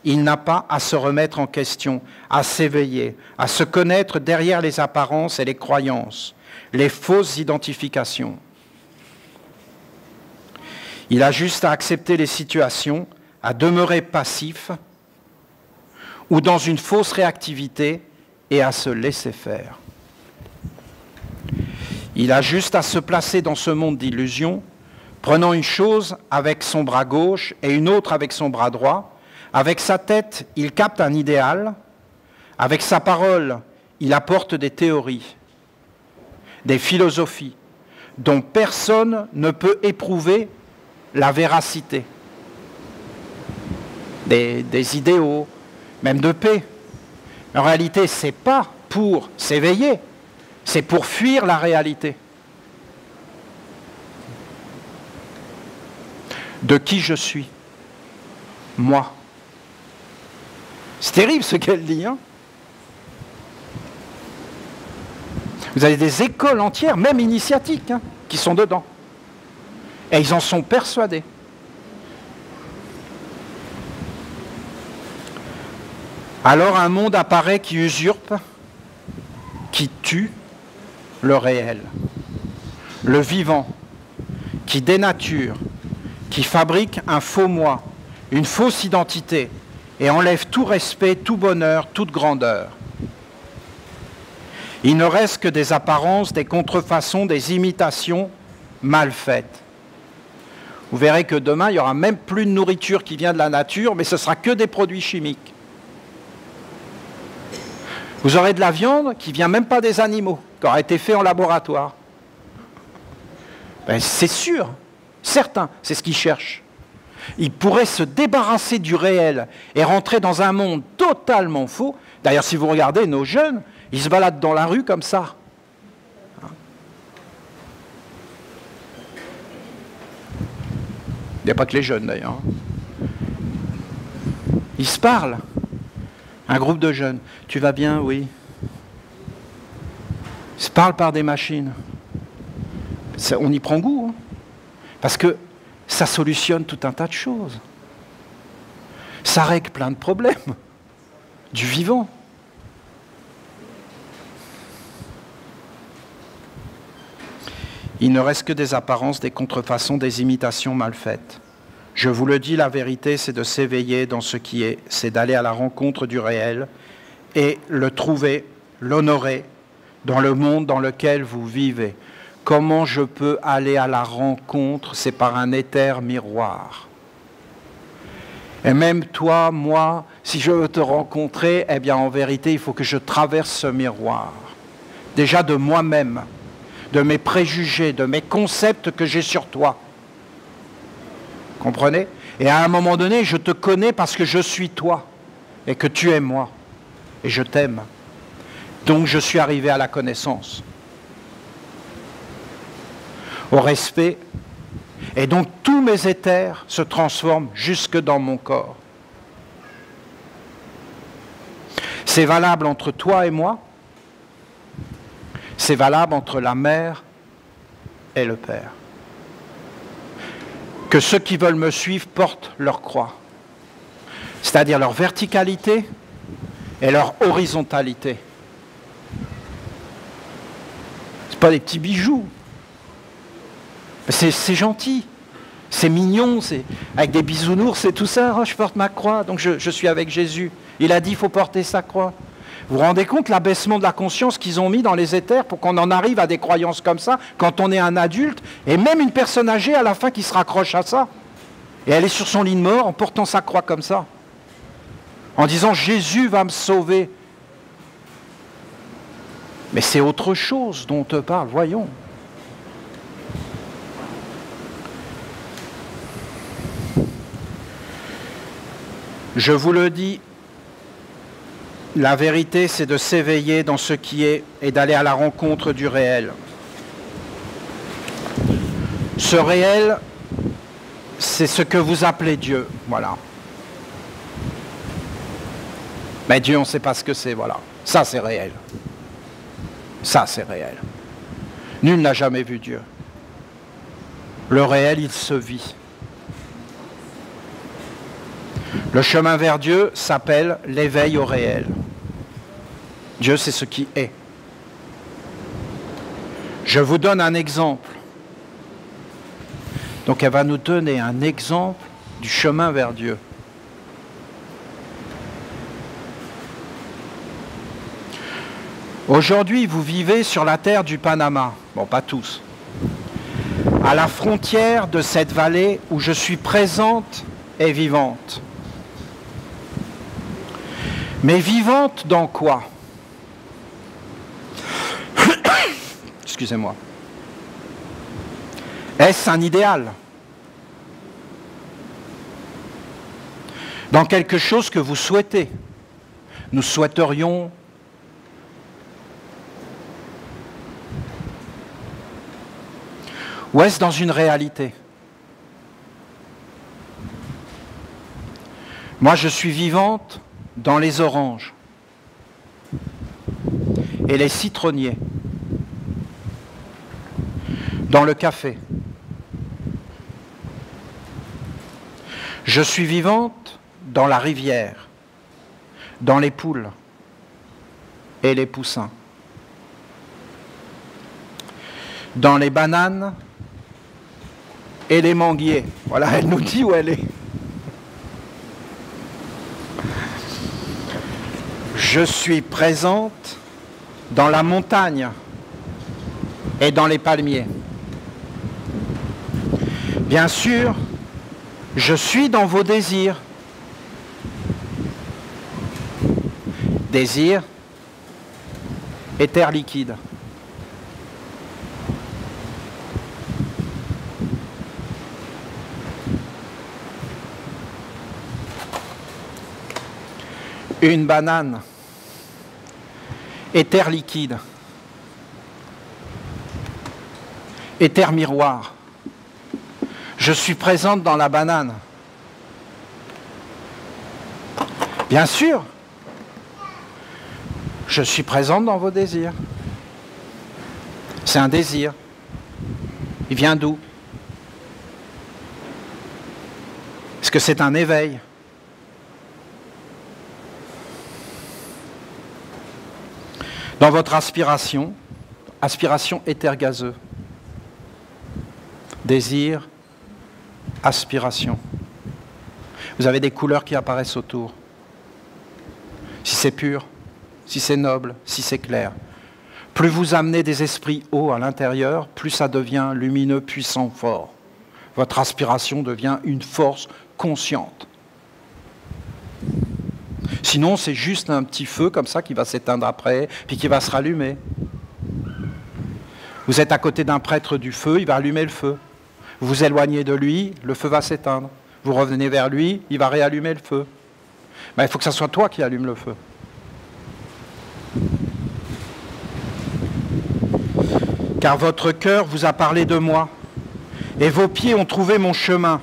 Il n'a pas à se remettre en question, à s'éveiller, à se connaître derrière les apparences et les croyances, les fausses identifications. Il a juste à accepter les situations, à demeurer passif ou dans une fausse réactivité et à se laisser faire. Il a juste à se placer dans ce monde d'illusions, prenant une chose avec son bras gauche et une autre avec son bras droit. Avec sa tête, il capte un idéal. Avec sa parole, il apporte des théories, des philosophies, dont personne ne peut éprouver la véracité. Des idéaux, même de paix. En réalité, ce n'est pas pour s'éveiller, c'est pour fuir la réalité. De qui je suis, moi. C'est terrible ce qu'elle dit, hein. Vous avez des écoles entières, même initiatiques, hein, qui sont dedans. Et ils en sont persuadés. Alors un monde apparaît qui usurpe, qui tue le réel, le vivant, qui dénature, qui fabrique un faux moi, une fausse identité, et enlève tout respect, tout bonheur, toute grandeur. Il ne reste que des apparences, des contrefaçons, des imitations mal faites. Vous verrez que demain, il n'y aura même plus de nourriture qui vient de la nature, mais ce sera que des produits chimiques. Vous aurez de la viande qui ne vient même pas des animaux, qui aura été fait en laboratoire. Ben, c'est sûr, certain, c'est ce qu'ils cherchent. Ils pourraient se débarrasser du réel et rentrer dans un monde totalement faux. D'ailleurs, si vous regardez nos jeunes, ils se baladent dans la rue comme ça. Il n'y a pas que les jeunes d'ailleurs. Ils se parlent. Un groupe de jeunes. Tu vas bien? Oui. Ils se parlent par des machines. On y prend goût. Hein, parce que ça solutionne tout un tas de choses. Ça règle plein de problèmes. Du vivant. Il ne reste que des apparences, des contrefaçons, des imitations mal faites. Je vous le dis, la vérité, c'est de s'éveiller dans ce qui est, c'est d'aller à la rencontre du réel et le trouver, l'honorer dans le monde dans lequel vous vivez. Comment je peux aller à la rencontre? C'est par un éther miroir. Et même toi, moi, si je veux te rencontrer, eh bien en vérité, il faut que je traverse ce miroir. Déjà de moi-même, de mes préjugés, de mes concepts que j'ai sur toi. Comprenez? Et à un moment donné, je te connais parce que je suis toi et que tu es moi et je t'aime. Donc je suis arrivé à la connaissance, au respect, et donc tous mes éthers se transforment jusque dans mon corps. C'est valable entre toi et moi, c'est valable entre la mère et le père. Que ceux qui veulent me suivre portent leur croix, c'est-à-dire leur verticalité et leur horizontalité. Ce pas des petits bijoux, c'est gentil, c'est mignon, c'est avec des bisounours et tout ça. Oh, je porte ma croix, donc je suis avec Jésus. Il a dit, il faut porter sa croix. Vous vous rendez compte l'abaissement de la conscience qu'ils ont mis dans les éthers pour qu'on en arrive à des croyances comme ça quand on est un adulte, et même une personne âgée à la fin qui se raccroche à ça. Et elle est sur son lit de mort en portant sa croix comme ça, en disant Jésus va me sauver. Mais c'est autre chose dont on te parle, voyons. Je vous le dis, la vérité, c'est de s'éveiller dans ce qui est et d'aller à la rencontre du réel. Ce réel, c'est ce que vous appelez Dieu, voilà. Mais Dieu, on ne sait pas ce que c'est, voilà. Ça, c'est réel. Ça, c'est réel. Nul n'a jamais vu Dieu. Le réel, il se vit. Le chemin vers Dieu s'appelle l'éveil au réel. Dieu, c'est ce qui est. Je vous donne un exemple. Donc elle va nous donner un exemple du chemin vers Dieu. Aujourd'hui, vous vivez sur la terre du Panama. Bon, pas tous. À la frontière de cette vallée où je suis présente et vivante. Mais vivante dans quoi? Excusez-moi. Est-ce un idéal? Dans quelque chose que vous souhaitez? Nous souhaiterions ou est-ce dans une réalité? Moi, je suis vivante dans les oranges et les citronniers, dans le café. Je suis vivante dans la rivière, dans les poules et les poussins, dans les bananes et les manguiers. Voilà, elle nous dit où elle est. Je suis présente dans la montagne et dans les palmiers. Bien sûr, je suis dans vos désirs. Désir, éther liquide. Une banane, éther liquide, éther miroir. Je suis présente dans la banane. Bien sûr, je suis présente dans vos désirs. C'est un désir. Il vient d'où? Est-ce que c'est un éveil? Dans votre aspiration, aspiration éther gazeux. Désir, aspiration. Vous avez des couleurs qui apparaissent autour. Si c'est pur, si c'est noble, si c'est clair. Plus vous amenez des esprits hauts à l'intérieur, plus ça devient lumineux, puissant, fort. Votre aspiration devient une force consciente. Sinon, c'est juste un petit feu comme ça qui va s'éteindre après, puis qui va se rallumer. Vous êtes à côté d'un prêtre du feu, il va allumer le feu. Vous vous éloignez de lui, le feu va s'éteindre. Vous revenez vers lui, il va réallumer le feu. Mais il faut que ce soit toi qui allume le feu. Car votre cœur vous a parlé de moi, et vos pieds ont trouvé mon chemin,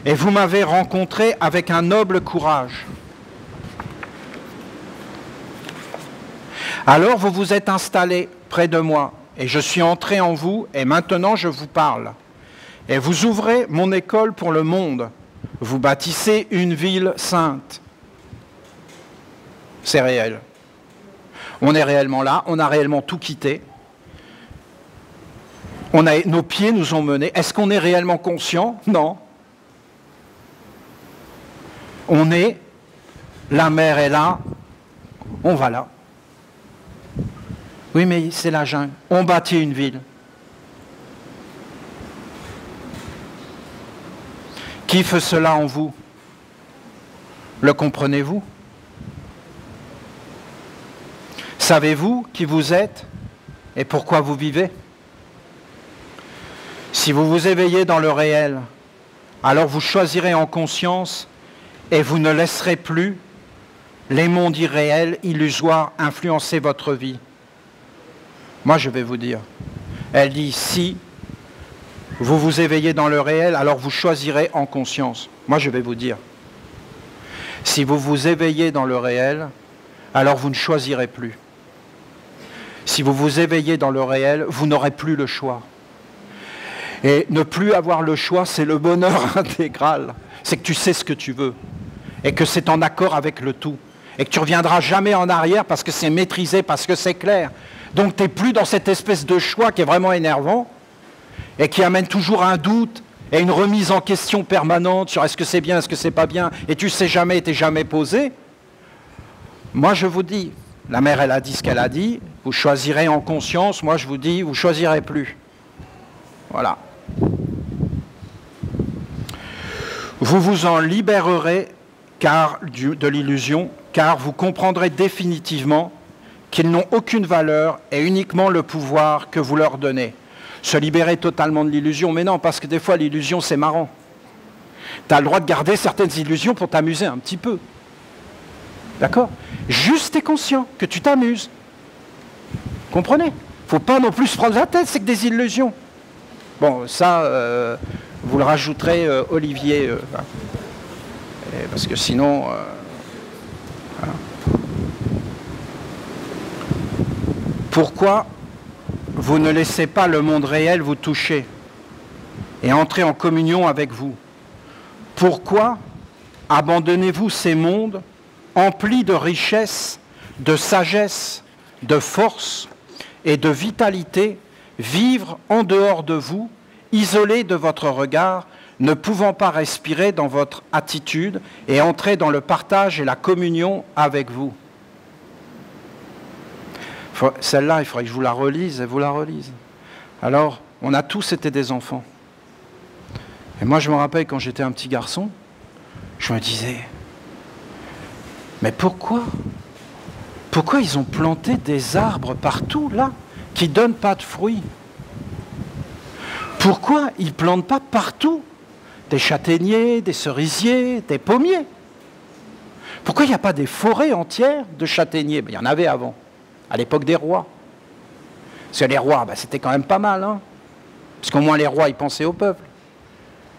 et vous m'avez rencontré avec un noble courage. Alors vous vous êtes installés près de moi, et je suis entré en vous, et maintenant je vous parle. Et vous ouvrez mon école pour le monde. Vous bâtissez une ville sainte. C'est réel. On est réellement là, on a réellement tout quitté. Nos pieds nous ont menés. Est-ce qu'on est réellement conscient? Non. On est, la mer est là, on va là. Oui, mais c'est la jungle. On bâtit une ville. Qui fait cela en vous? Le comprenez-vous? Savez-vous qui vous êtes et pourquoi vous vivez? Si vous vous éveillez dans le réel, alors vous choisirez en conscience et vous ne laisserez plus les mondes irréels, illusoires, influencer votre vie. Moi, je vais vous dire. Elle dit, si vous vous éveillez dans le réel, alors vous choisirez en conscience. Moi, je vais vous dire. Si vous vous éveillez dans le réel, alors vous ne choisirez plus. Si vous vous éveillez dans le réel, vous n'aurez plus le choix. Et ne plus avoir le choix, c'est le bonheur intégral. C'est que tu sais ce que tu veux. Et que c'est en accord avec le tout. Et que tu ne reviendras jamais en arrière parce que c'est maîtrisé, parce que c'est clair. Donc tu n'es plus dans cette espèce de choix qui est vraiment énervant et qui amène toujours un doute et une remise en question permanente sur est-ce que c'est bien, est-ce que c'est pas bien, et tu sais jamais, t'es jamais posé. Moi je vous dis, la mère elle a dit ce qu'elle a dit, vous choisirez en conscience, moi je vous dis, vous choisirez plus. Voilà. Vous vous en libérerez de l'illusion, car vous comprendrez définitivement qu'ils n'ont aucune valeur et uniquement le pouvoir que vous leur donnez. Se libérer totalement de l'illusion, mais non, parce que des fois l'illusion c'est marrant. Tu as le droit de garder certaines illusions pour t'amuser un petit peu. D'accord? Juste t'es conscient que tu t'amuses. Comprenez? Faut pas non plus se prendre la tête, c'est que des illusions. Bon, ça, vous le rajouterez, Olivier, parce que sinon... Voilà. Pourquoi vous ne laissez pas le monde réel vous toucher et entrer en communion avec vous? Pourquoi abandonnez-vous ces mondes emplis de richesse, de sagesse, de force et de vitalité, vivre en dehors de vous, isolés de votre regard, ne pouvant pas respirer dans votre attitude et entrer dans le partage et la communion avec vous? Celle-là, il faudrait que je vous la relise et vous la relise. Alors, on a tous été des enfants. Et moi, je me rappelle quand j'étais un petit garçon, je me disais, mais pourquoi ils ont planté des arbres partout, là, qui ne donnent pas de fruits? Pourquoi ils ne plantent pas partout des châtaigniers, des cerisiers, des pommiers? Pourquoi il n'y a pas des forêts entières de châtaigniers? Il y en avait avant, à l'époque des rois. Parce que les rois, c'était quand même pas mal, hein, parce qu'au moins les rois, ils pensaient au peuple.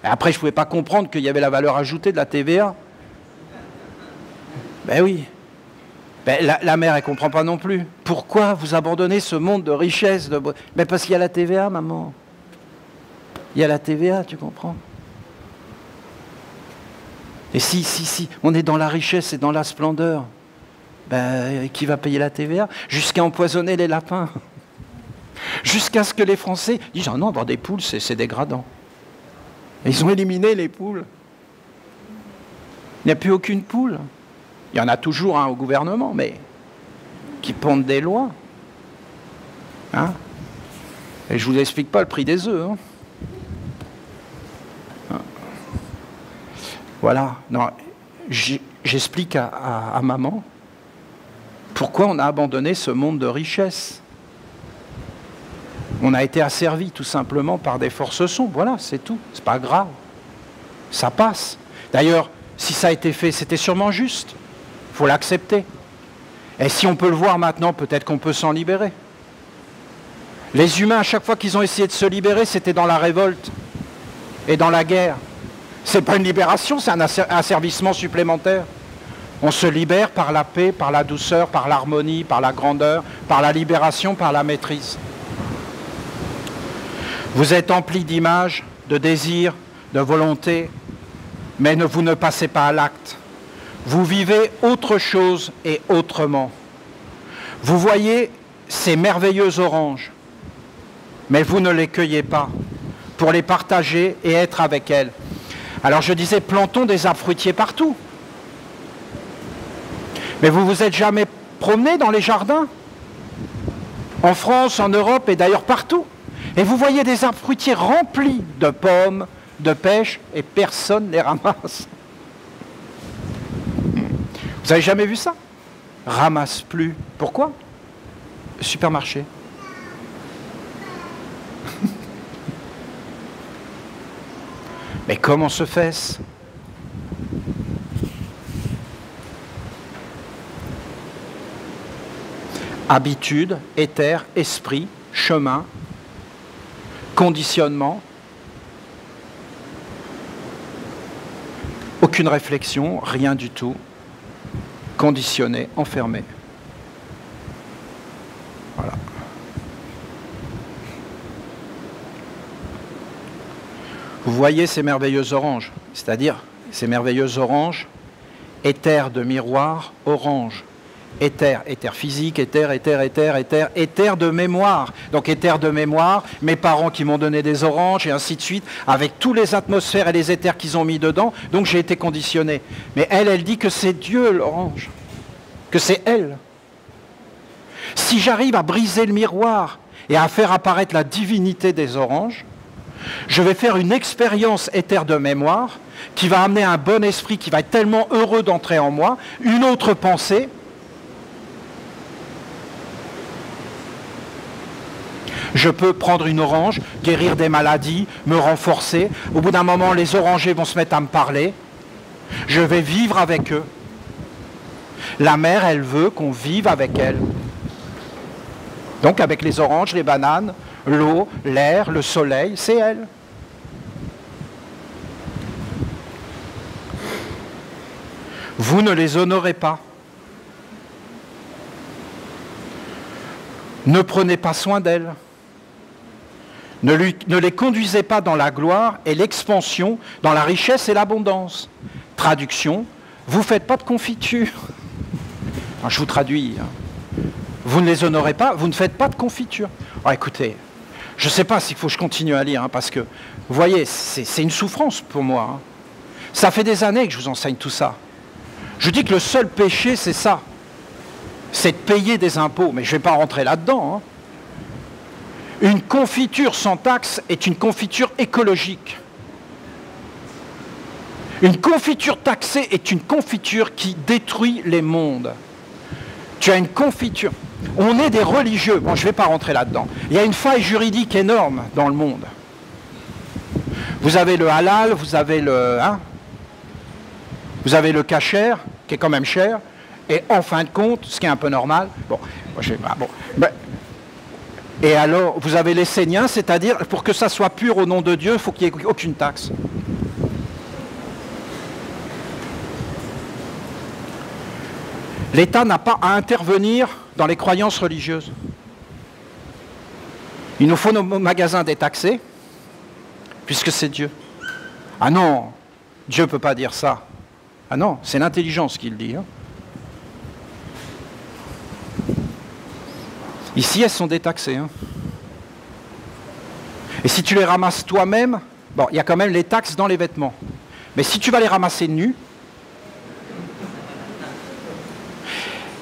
Et après, je ne pouvais pas comprendre qu'il y avait la valeur ajoutée de la TVA. Ben oui. Ben, la mère, elle ne comprend pas non plus. Pourquoi vous abandonnez ce monde de richesse Ben parce qu'il y a la TVA, maman. Il y a la TVA, tu comprends? Et si, on est dans la richesse et dans la splendeur, ben, qui va payer la TVA? Jusqu'à empoisonner les lapins. Jusqu'à ce que les Français disent, ah non, avoir des poules, c'est dégradant. Et ils ont éliminé les poules. Il n'y a plus aucune poule. Il y en a toujours au gouvernement, mais qui pondent des lois. Hein? Et je ne vous explique pas le prix des œufs. Hein? Voilà. Non, j'explique à maman pourquoi on a abandonné ce monde de richesse. On a été asservi tout simplement par des forces sombres. Voilà, c'est tout. C'est pas grave. Ça passe. D'ailleurs, si ça a été fait, c'était sûrement juste. Il faut l'accepter. Et si on peut le voir maintenant, peut-être qu'on peut s'en libérer. Les humains, à chaque fois qu'ils ont essayé de se libérer, c'était dans la révolte et dans la guerre. C'est pas une libération, c'est un asservissement supplémentaire. On se libère par la paix, par la douceur, par l'harmonie, par la grandeur, par la libération, par la maîtrise. Vous êtes emplis d'images, de désirs, de volonté, mais vous ne passez pas à l'acte. Vous vivez autre chose et autrement. Vous voyez ces merveilleux oranges, mais vous ne les cueillez pas pour les partager et être avec elles. Alors je disais, plantons des arbres fruitiers partout. Mais vous vous êtes jamais promené dans les jardins? En France, en Europe et d'ailleurs partout. Et vous voyez des arbres fruitiers remplis de pommes, de pêches, et personne ne les ramasse. Vous avez jamais vu ça? Ramasse plus. Pourquoi? Supermarché. Mais comment se fait-ce? Habitude, éther, esprit, chemin, conditionnement, aucune réflexion, rien du tout, conditionné, enfermé. Voilà. Vous voyez ces merveilleuses oranges, c'est-à-dire ces merveilleuses oranges, éther de miroir, orange. Éther physique, éther de mémoire. Donc éther de mémoire, mes parents qui m'ont donné des oranges et ainsi de suite, avec tous les atmosphères et les éthers qu'ils ont mis dedans, donc j'ai été conditionné. Mais elle dit que c'est Dieu l'orange, que c'est elle. Si j'arrive à briser le miroir et à faire apparaître la divinité des oranges, je vais faire une expérience éther de mémoire qui va amener un bon esprit qui va être tellement heureux d'entrer en moi, une autre pensée. Je peux prendre une orange, guérir des maladies, me renforcer. Au bout d'un moment, les orangers vont se mettre à me parler. Je vais vivre avec eux. La mère, elle veut qu'on vive avec elle. Donc avec les oranges, les bananes, l'eau, l'air, le soleil, c'est elle. Vous ne les honorez pas. Ne prenez pas soin d'elles. Ne les conduisez pas dans la gloire et l'expansion, dans la richesse et l'abondance. Traduction, vous ne faites pas de confiture. Alors, je vous traduis. Vous ne les honorez pas, vous ne faites pas de confiture. Alors, écoutez, je ne sais pas s'il faut que je continue à lire, parce que, vous voyez, c'est une souffrance pour moi. Ça fait des années que je vous enseigne tout ça. Je dis que le seul péché, c'est ça. C'est de payer des impôts, mais je ne vais pas rentrer là-dedans. Une confiture sans taxe est une confiture écologique. Une confiture taxée est une confiture qui détruit les mondes. Tu as une confiture. On est des religieux. Bon, je ne vais pas rentrer là-dedans. Il y a une faille juridique énorme dans le monde. Vous avez le halal, vous avez le kasher, qui est quand même cher, et en fin de compte, ce qui est un peu normal, bon, je sais pas, bon, ben, et alors, vous avez les Séniens, c'est-à-dire, pour que ça soit pur au nom de Dieu, il faut qu'il n'y ait aucune taxe. L'État n'a pas à intervenir dans les croyances religieuses. Il nous faut nos magasins détaxés, puisque c'est Dieu. Ah non, Dieu ne peut pas dire ça. Ah non, c'est l'intelligence qui le dit. Ici, elles sont détaxées. Et si tu les ramasses toi-même, bon, il y a quand même les taxes dans les vêtements. Mais si tu vas les ramasser nus,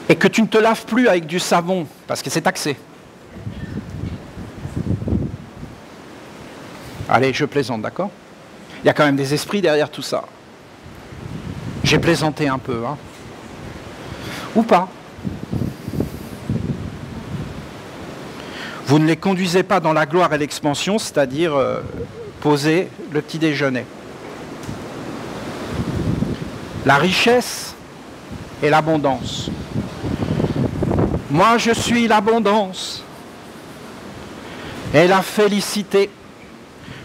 et que tu ne te laves plus avec du savon, parce que c'est taxé. Allez, je plaisante, d'accord? Il y a quand même des esprits derrière tout ça. J'ai plaisanté un peu, ou pas. Vous ne les conduisez pas dans la gloire et l'expansion, c'est-à-dire poser le petit déjeuner. La richesse et l'abondance. Moi, je suis l'abondance et la félicité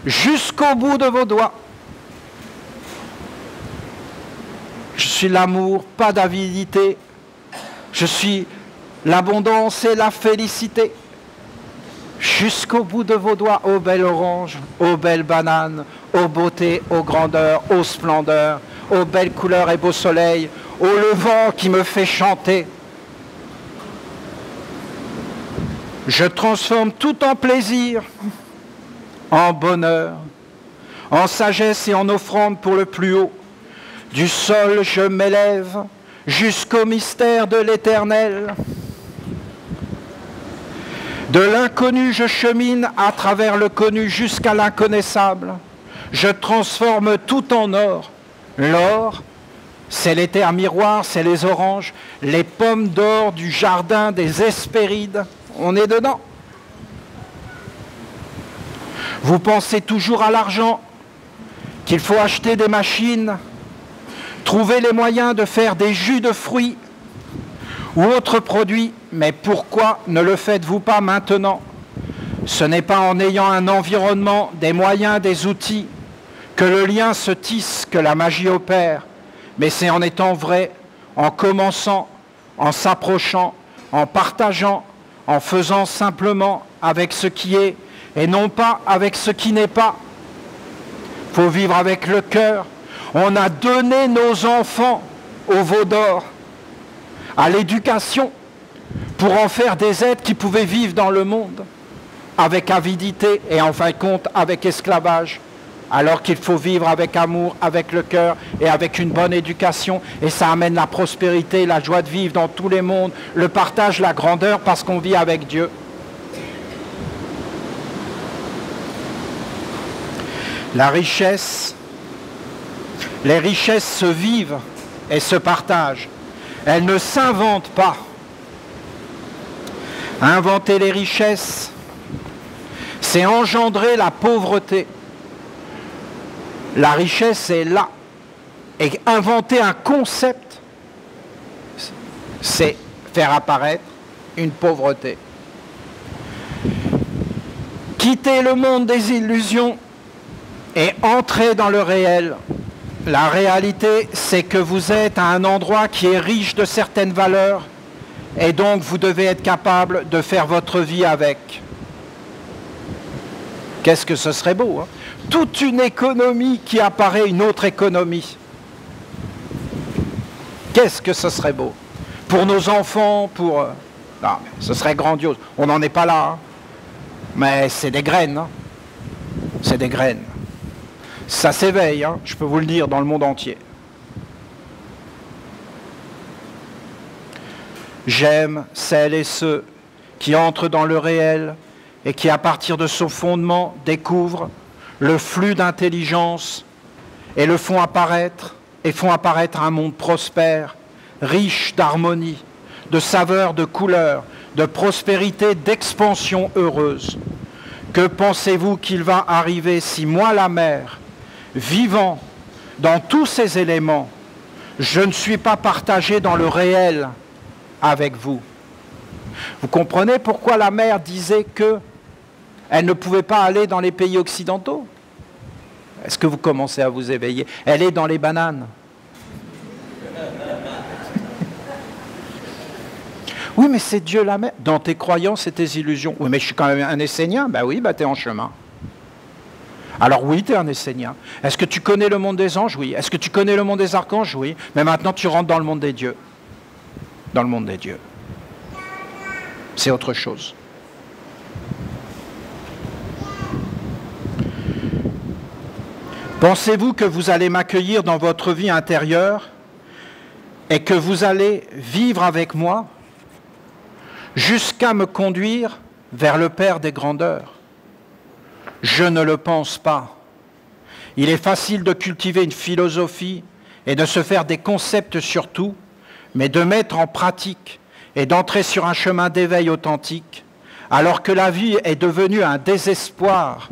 jusqu'au bout de vos doigts. Je suis l'amour, pas d'avidité. Je suis l'abondance et la félicité jusqu'au bout de vos doigts, ô belle orange, ô belle banane, ô beauté, ô grandeur, ô splendeur, ô belles couleurs et beau soleil, ô le vent qui me fait chanter. Je transforme tout en plaisir, en bonheur, en sagesse et en offrande pour le plus haut. Du sol je m'élève jusqu'au mystère de l'Éternel. De l'inconnu je chemine à travers le connu jusqu'à l'inconnaissable. Je transforme tout en or. L'or, c'est les terres miroirs, c'est les oranges, les pommes d'or du jardin des Hespérides. On est dedans. Vous pensez toujours à l'argent, qu'il faut acheter des machines, trouver les moyens de faire des jus de fruits ou autres produits, mais pourquoi ne le faites-vous pas maintenant? Ce n'est pas en ayant un environnement, des moyens, des outils, que le lien se tisse, que la magie opère, mais c'est en étant vrai, en commençant, en s'approchant, en partageant, en faisant simplement avec ce qui est, et non pas avec ce qui n'est pas. Il faut vivre avec le cœur. On a donné nos enfants au veau d'or, à l'éducation, pour en faire des êtres qui pouvaient vivre dans le monde, avec avidité et en fin de compte avec esclavage, alors qu'il faut vivre avec amour, avec le cœur et avec une bonne éducation, et ça amène la prospérité, la joie de vivre dans tous les mondes, le partage, la grandeur, parce qu'on vit avec Dieu. La richesse, les richesses se vivent et se partagent. Elles ne s'inventent pas. Inventer les richesses, c'est engendrer la pauvreté. La richesse est là. Et inventer un concept, c'est faire apparaître une pauvreté. Quitter le monde des illusions et entrer dans le réel. La réalité, c'est que vous êtes à un endroit qui est riche de certaines valeurs Et donc, vous devez être capable de faire votre vie avec. Qu'est-ce que ce serait beau, hein? Toute une économie qui apparaît une autre économie. Qu'est-ce que ce serait beau. Pour nos enfants, pour... Non, mais ce serait grandiose. On n'en est pas là, hein. Mais c'est des graines, hein. C'est des graines. Ça s'éveille, hein, je peux vous le dire, dans le monde entier. J'aime celles et ceux qui entrent dans le réel et qui, à partir de son fondement, découvrent le flux d'intelligence et le font apparaître un monde prospère, riche d'harmonie, de saveurs, de couleurs, de prospérité, d'expansion heureuse. Que pensez-vous qu'il va arriver si moi, la mère, vivant dans tous ces éléments, je ne suis pas partagé dans le réel avec vous? Vous comprenez pourquoi la mère disait qu'elle ne pouvait pas aller dans les pays occidentaux? Est-ce que vous commencez à vous éveiller? Elle est dans les bananes. Oui, mais c'est Dieu la mère. Dans tes croyances et tes illusions. Oui, mais je suis quand même un Essénien. Ben oui, ben t'es en chemin. Alors oui, tu es un Essénien. Est-ce que tu connais le monde des anges? Oui. Est-ce que tu connais le monde des archanges? Oui. Mais maintenant, tu rentres dans le monde des dieux. Dans le monde des dieux. C'est autre chose. Pensez-vous que vous allez m'accueillir dans votre vie intérieure et que vous allez vivre avec moi jusqu'à me conduire vers le Père des grandeurs? Je ne le pense pas. Il est facile de cultiver une philosophie et de se faire des concepts sur tout, mais de mettre en pratique et d'entrer sur un chemin d'éveil authentique, alors que la vie est devenue un désespoir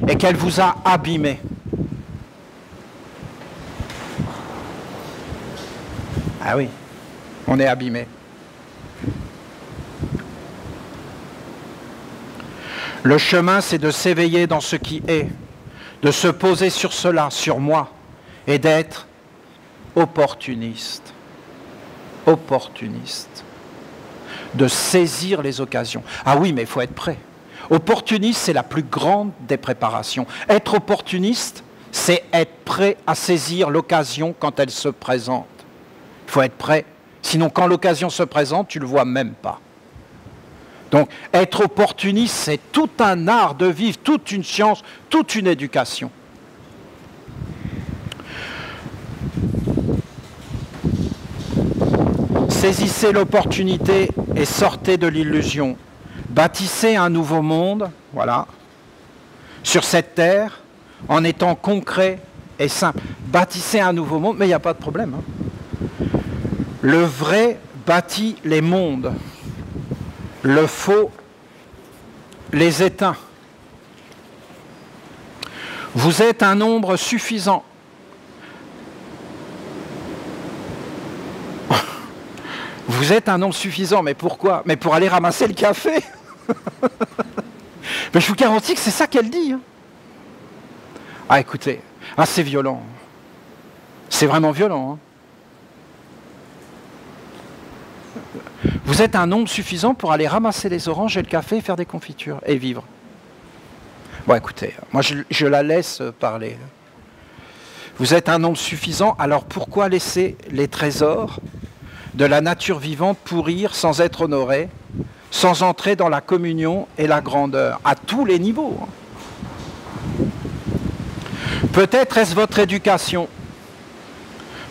et qu'elle vous a abîmé. Ah oui, on est abîmé. Le chemin, c'est de s'éveiller dans ce qui est, de se poser sur cela, sur moi, et d'être opportuniste. Opportuniste. De saisir les occasions. Ah oui, mais il faut être prêt. Opportuniste, c'est la plus grande des préparations. Être opportuniste, c'est être prêt à saisir l'occasion quand elle se présente. Il faut être prêt. Sinon, quand l'occasion se présente, tu ne le vois même pas. Donc, être opportuniste, c'est tout un art de vivre, toute une science, toute une éducation. Saisissez l'opportunité et sortez de l'illusion. Bâtissez un nouveau monde, voilà, sur cette terre, en étant concret et simple. Bâtissez un nouveau monde, mais il n'y a pas de problème, hein. Le vrai bâtit les mondes. Le faux les éteint. Vous êtes un nombre suffisant. Vous êtes un nombre suffisant, mais pourquoi? Mais pour aller ramasser le café. Mais je vous garantis que c'est ça qu'elle dit, hein. Ah écoutez, ah, c'est violent. C'est vraiment violent, hein. Vous êtes un nombre suffisant pour aller ramasser les oranges et le café, faire des confitures et vivre. Bon, écoutez, moi je la laisse parler. Vous êtes un nombre suffisant, alors pourquoi laisser les trésors de la nature vivante pourrir sans être honorés, sans entrer dans la communion et la grandeur, à tous les niveaux, hein. Peut-être est-ce votre éducation.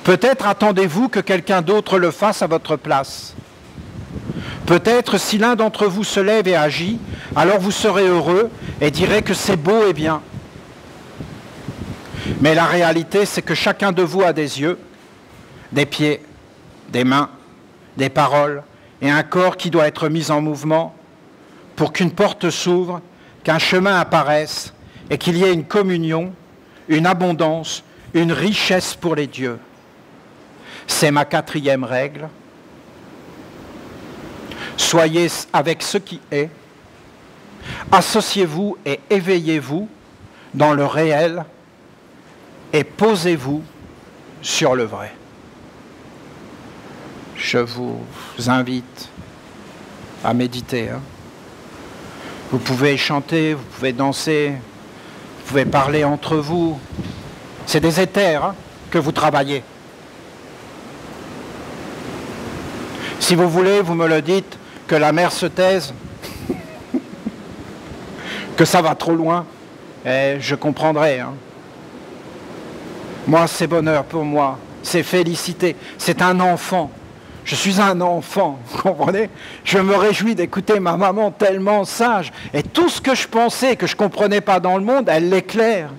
Peut-être attendez-vous que quelqu'un d'autre le fasse à votre place. Peut-être si l'un d'entre vous se lève et agit, alors vous serez heureux et direz que c'est beau et bien. Mais la réalité, c'est que chacun de vous a des yeux, des pieds, des mains, des paroles et un corps qui doit être mis en mouvement pour qu'une porte s'ouvre, qu'un chemin apparaisse et qu'il y ait une communion, une abondance, une richesse pour les dieux. C'est ma 4e règle. Soyez avec ce qui est, associez-vous et éveillez-vous dans le réel et posez-vous sur le vrai. je vous invite à méditer. Hein. Vous pouvez chanter, vous pouvez danser, vous pouvez parler entre vous. C'est des éthers hein, que vous travaillez. Si vous voulez, vous me le dites, que la mer se taise, que ça va trop loin, et je comprendrai. Hein. Moi, c'est bonheur pour moi, c'est félicité, c'est un enfant. Je suis un enfant, vous comprenez? Je me réjouis d'écouter ma maman tellement sage. Et tout ce que je pensais, que je ne comprenais pas dans le monde, elle l'éclaire.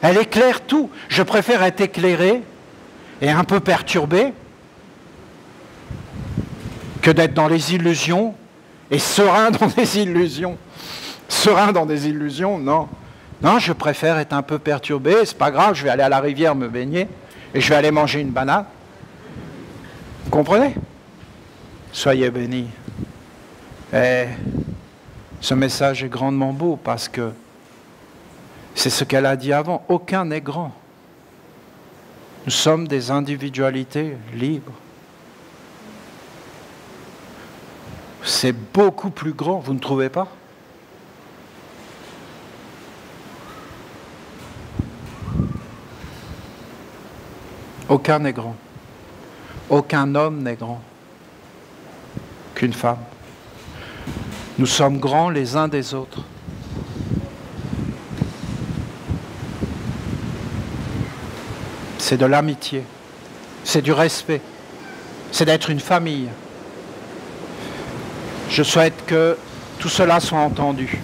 Elle éclaire tout. Je préfère être éclairé et un peu perturbé que d'être dans les illusions et serein dans des illusions. Serein dans des illusions, non. Non, je préfère être un peu perturbé, c'est pas grave, je vais aller à la rivière me baigner et je vais aller manger une banane. Vous comprenez? Soyez bénis. Et ce message est grandement beau parce que c'est ce qu'elle a dit avant, aucun n'est grand. Nous sommes des individualités libres. C'est beaucoup plus grand, vous ne trouvez pas? Aucun n'est grand. Aucun homme n'est grand qu'une femme. Nous sommes grands les uns des autres. C'est de l'amitié, c'est du respect, c'est d'être une famille. Je souhaite que tout cela soit entendu.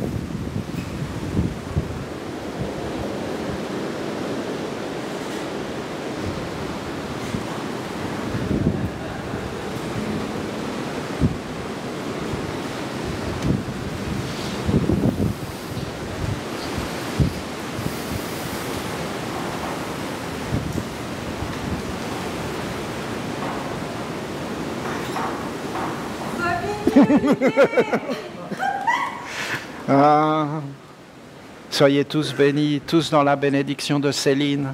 Soyez tous bénis, tous dans la bénédiction de Céline.